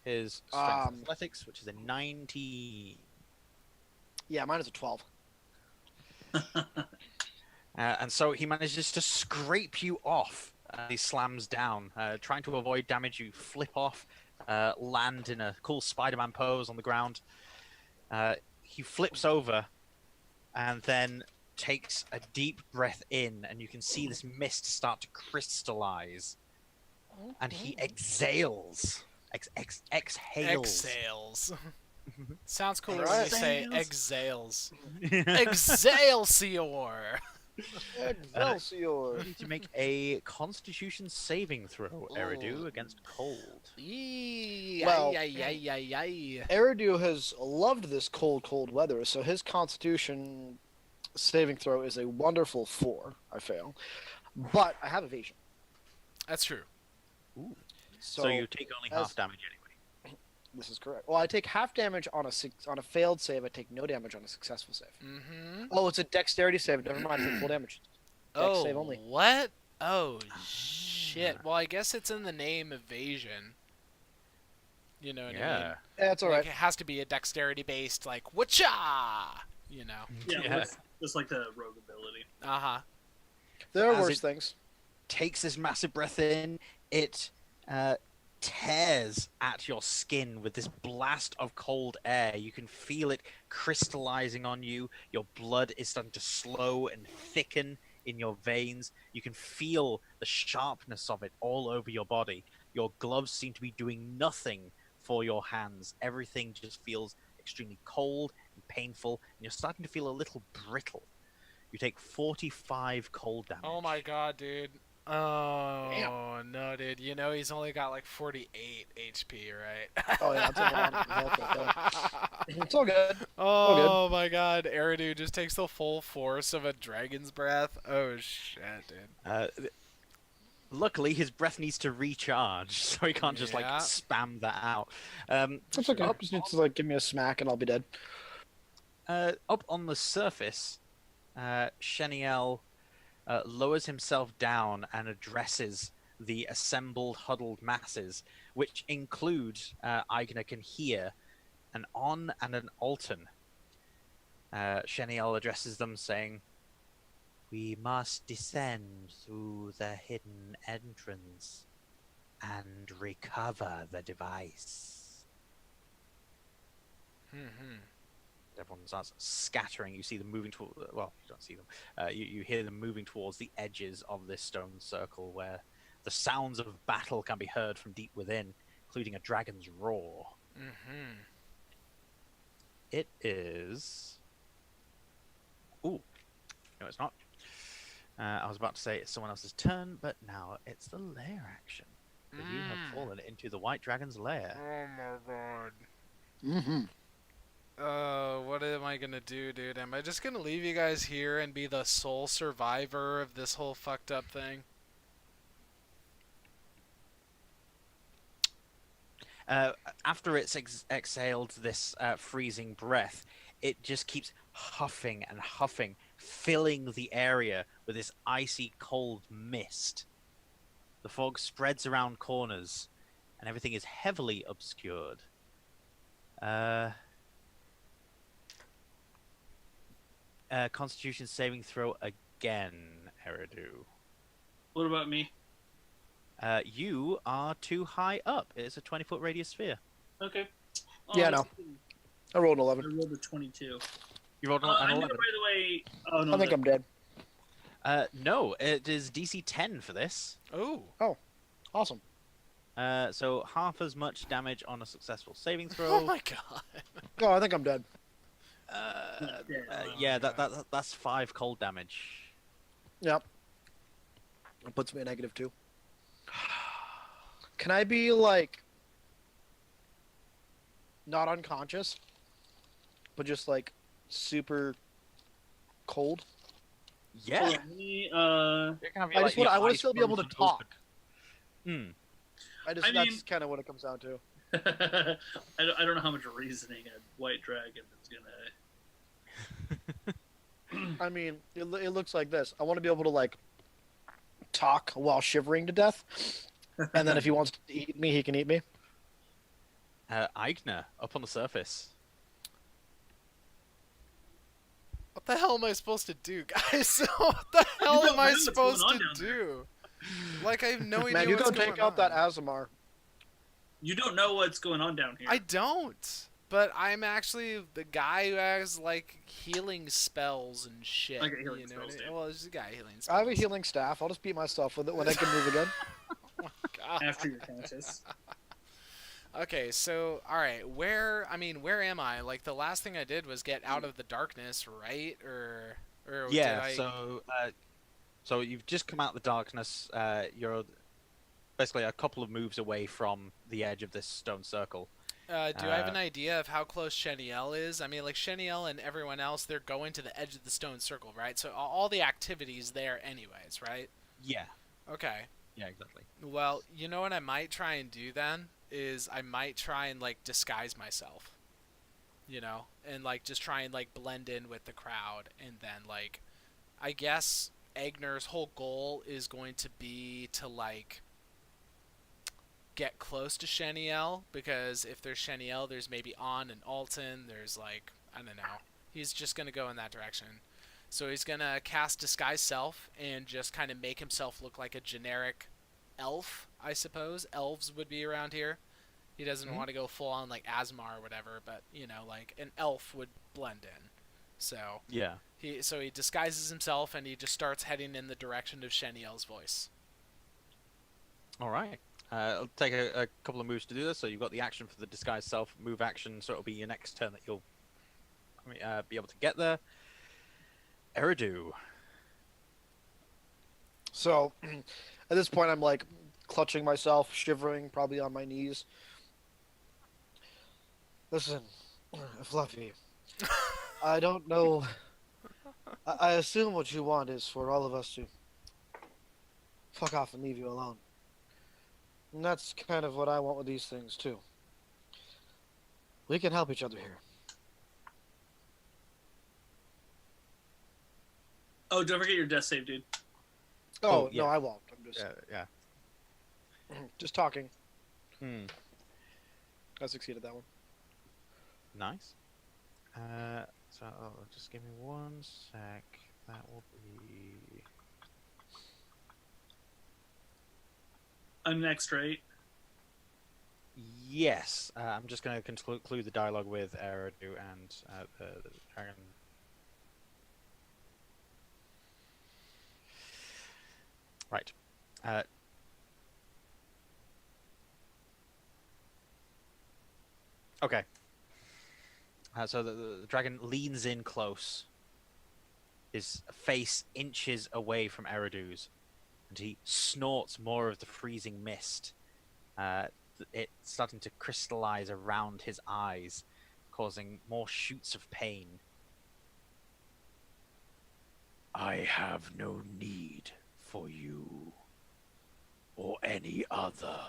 His strength athletics, which is a 19. Yeah, mine is a 12. And so he manages to scrape you off. He slams down, trying to avoid damage. You flip off, land in a cool Spider-Man pose on the ground. He flips over, and then takes a deep breath in, and you can see this mist start to crystallize. And he exhales. Exhales. Exhales. Sounds cooler when Alright. you say exhales. Excelsior! Excelsior! You need to make a Constitution saving throw, Eridu, against cold. Eee, Well- ay, ay, ay, ay, ay. Eridu has loved this cold weather, so his Constitution saving throw is a wonderful 4. I fail. But I have evasion. That's true. So you take only half as- damage anyway. This is correct. Well, I take half damage on a failed save. I take no damage on a successful save. Mm-hmm. Oh, it's a dexterity save. Never mind. I take full damage. Oh, save only. what? Oh, shit. Well, I guess it's in the name evasion. You know what I mean? Yeah. Yeah, it's all right. Like, it has to be a dexterity-based, like, whatcha! You know? Yeah, Yeah. just like the rogue ability. Uh-huh. There are As worse it- things. Takes this massive breath in. It tears at your skin with this blast of cold air. You can feel it crystallizing on you. Your blood is starting to slow and thicken in your veins. You can feel the sharpness of it all over your body. Your gloves seem to be doing nothing for your hands. Everything just feels extremely cold and painful, and you're starting to feel a little brittle. You take 45 cold damage. Oh my god, dude. Oh no, dude! You know he's only got like 48 HP, right? Oh yeah, that's a lot of health right there. It's all good. All good. Oh my God! Eridu just takes the full force of a dragon's breath. Oh shit, dude! Luckily, his breath needs to recharge, so he can't just like Yeah. spam that out. It's okay. Just needs to like give me a smack and I'll be dead. Up on the surface, Sheniel lowers himself down and addresses the assembled, huddled masses, which include Eigner can hear an On and an Alton. Sheniel addresses them, saying, "We must descend through the hidden entrance and recover the device." Hmm. Everyone starts scattering. You see them moving toward. Well, you don't see them. You hear them moving towards the edges of this stone circle, where the sounds of battle can be heard from deep within, including a dragon's roar. Hmm. It is. Ooh, no, it's not. I was about to say it's someone else's turn, but now it's the lair action. You have fallen into the white dragon's lair. Oh my God! Mm-hmm. What am I gonna do, dude? Am I just gonna leave you guys here and be the sole survivor of this whole fucked up thing? After it's exhaled this freezing breath, it just keeps huffing and huffing, filling the area with this icy cold mist. The fog spreads around corners, and everything is heavily obscured. Constitution saving throw again, Eridu. What about me? You are too high up. It's a 20-foot radius sphere. Okay. Yeah, no. I rolled an I 11. rolled a 22. You rolled an I know, 11. by the way. Oh no. I think I'm dead. No, it is DC 10 for this. Oh. Awesome. So half as much damage on a successful saving Oh throw. my God! Oh, I think I'm dead. Yeah, that's 5 cold damage. Yep. It puts me at -2. Can I be like not unconscious, but just like super cold? Yeah. Me, I want to still be able to talk. Hmm. That's mean- kind of what it comes down to. I don't know how much reasoning a white dragon is gonna. I mean, it looks like this. I want to be able to like talk while shivering to death, and then if he wants to eat me, he can eat me. Eigner, up on the surface. What the hell am I supposed to do, guys? What the hell don't am know I what's supposed going to on down there. do? Like I have no idea Man, you what's go going take out that on. aasimar. You don't know what's going on down here. I don't. But I'm actually the guy who has like healing spells and shit. Like a healing you know spells, what I mean? dude. Well, there's a guy healing spells. I have a healing staff. I'll just beat myself with it when I can move again. God. After you're conscious. Okay, so all right, where am I? Like the last thing I did was get out of the darkness, right? Or Yeah. did I... So you've just come out of the darkness. You're basically a couple of moves away from the edge of this stone circle. do I have an idea of how close Sheniel is? I mean, like Sheniel and everyone else, they're going to the edge of the stone circle, right? So all the activities there, anyways, right? Yeah. Okay. Yeah, exactly. Well, you know what I might try and do then is I might try and like disguise myself, you know, and like just try and like blend in with the crowd, and then like, I guess Eigner's whole goal is going to be to like get close to Sheniel, because if there's Sheniel, there's maybe On and Alton. There's like, I don't know. He's just gonna go in that direction. So he's gonna cast Disguise Self and just kind of make himself look like a generic elf, I suppose. Elves would be around here. He doesn't want to go full on like aasimar or whatever, but you know, like an elf would blend in. So Yeah. he disguises himself and he just starts heading in the direction of Sheniel's voice. All right. It'll take a couple of moves to do this. So you've got the action for the disguise self move action. So it'll be your next turn that you'll be able to get there. Eridu. So, at this point, I'm like clutching myself, shivering, probably on my knees. Listen, Fluffy, I don't know. I assume what you want is for all of us to fuck off and leave you alone. And that's kind of what I want with these things, too. We can help each other here. Oh, don't forget your death save, dude. Oh, yeah. no, I won't. I'm just Yeah. just talking. Hmm. I succeeded that one. Nice. So just give me 1 sec. That will be. I'm next, right? Yes. I'm just going to conclude the dialogue with Eridu and the dragon. Right. Okay. So the dragon leans in close. His face inches away from Eridu's, and he snorts more of the freezing mist. It's starting to crystallize around his eyes, causing more shoots of pain. I have no need for you or any other.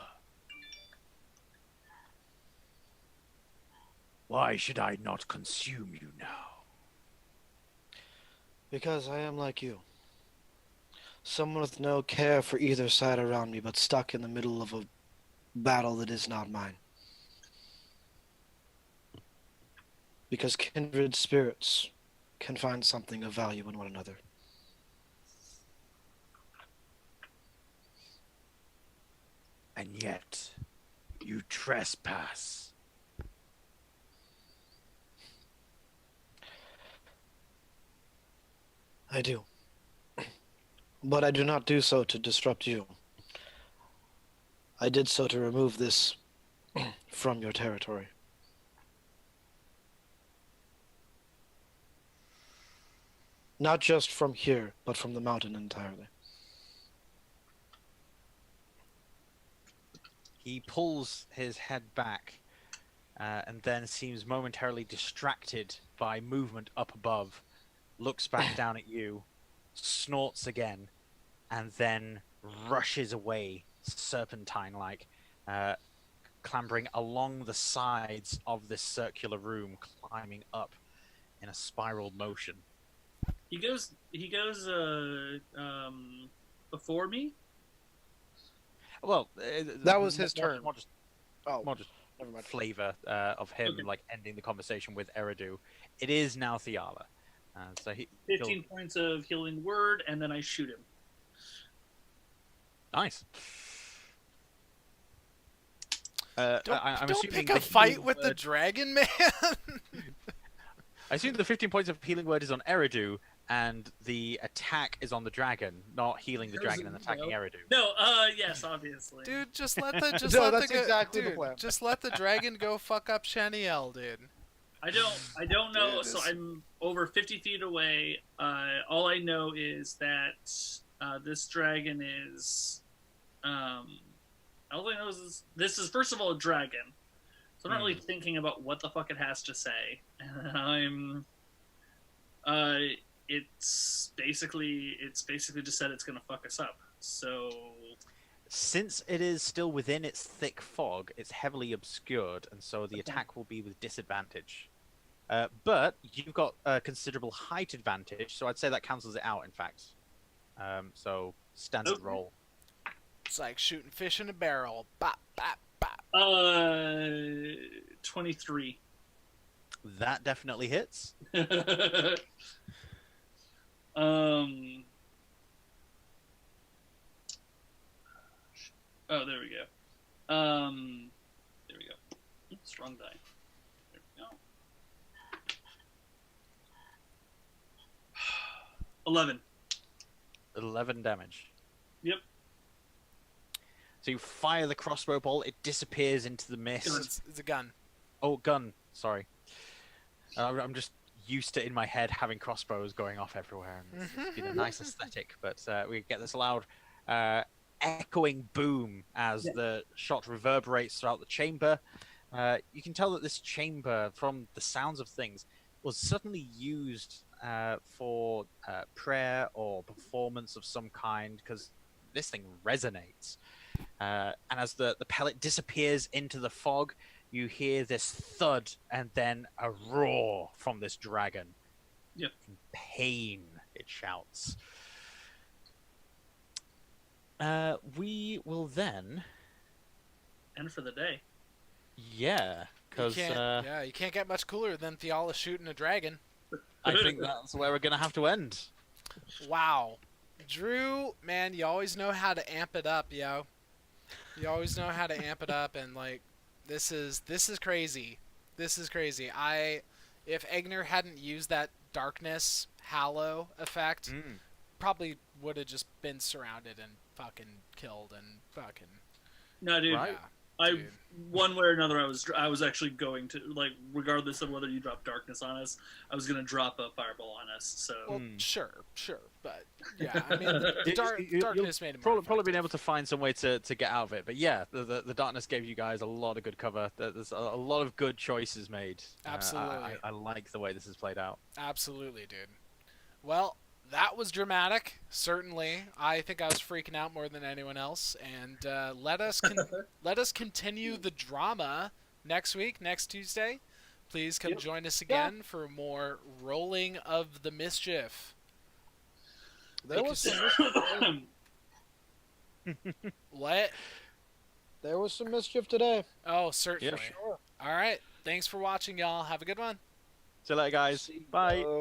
Why should I not consume you now? Because I am like you. Someone with no care for either side around me, but stuck in the middle of a battle that is not mine. Because kindred spirits can find something of value in one another. And yet, you trespass. I do. But I do not do so to disrupt you. I did so to remove this from your territory. Not just from here, but from the mountain entirely. He pulls his head back and then seems momentarily distracted by movement up above, looks back down at you, snorts again, and then rushes away, serpentine-like, clambering along the sides of this circular room, climbing up in a spiral motion. He goes before me. Well, That was his turn. More just Oh, more just never mind. flavor of him Okay. like ending the conversation with Eridu. It is now Thiala. So he 15 points of healing word, and then I shoot him. nice. Don't, I'm don't assuming pick the a fight healing with the word- dragon man. I assume the 15 points of healing word is on Eridu, and the attack is on the dragon, not healing the dragon and attacking Eridu. No, yes, obviously. Dude, just let the No, that's exactly the dude, plan. just let the dragon go fuck up Shaniel, dude. I don't know. Dude, So this- I'm over 50 feet away. All I know is that this dragon is. All I know is this is first of all a dragon. So I'm not really thinking about what the fuck it has to say. I'm. It's basically just said it's gonna fuck us up. So. Since it is still within its thick fog, it's heavily obscured, and so the attack will be with disadvantage. But you've got a considerable height advantage, so I'd say that cancels it out, in fact. So, standard Okay. roll. It's like shooting fish in a barrel. Bop, bop, bop. 23. That definitely hits. Oh, there we go. There we go. Strong die. There we go. 11. 11 damage. Yep. So you fire the crossbow bolt, it disappears into the mist. It's a gun. Oh, gun. Sorry. I'm just used to, in my head, having crossbows going off everywhere. And it's been a nice aesthetic, but we get this loud echoing boom as the shot reverberates throughout the chamber. You can tell that this chamber, from the sounds of things, was suddenly used for prayer or performance of some kind, because this thing resonates. And as the pellet disappears into the fog, you hear this thud and then a roar from this dragon. Yep. In pain, it shouts. We will then... And for the day. Yeah, because you can't get much cooler than Thiala shooting a dragon. I think that's where we're going to have to end. Wow. Drew, man, you always know how to amp it up, yo. You always know how to amp it up, and like, this is crazy. This is crazy. If Eigner hadn't used that darkness hallow effect, probably would have just been surrounded and fucking killed and fucking. No, dude. Right? Dude. One way or another, I was actually going to, like, regardless of whether you drop darkness on us, I was gonna drop a fireball on us. So Well, sure, but yeah, I mean, darkness made him probably been able to find some way to get out of it. But yeah, the darkness gave you guys a lot of good cover. There's a lot of good choices made. Absolutely. I like the way this has played out. Absolutely, dude. Well, that was dramatic. Certainly, I think I was freaking out more than anyone else. And let us continue the drama next week, next Tuesday. Please come join us again for more Rolling of the Mischief. There was some mischief. What? There was some mischief today. Oh, certainly. Sure. All right. Thanks for watching, y'all. Have a good one. See you later, guys. Bye. See you.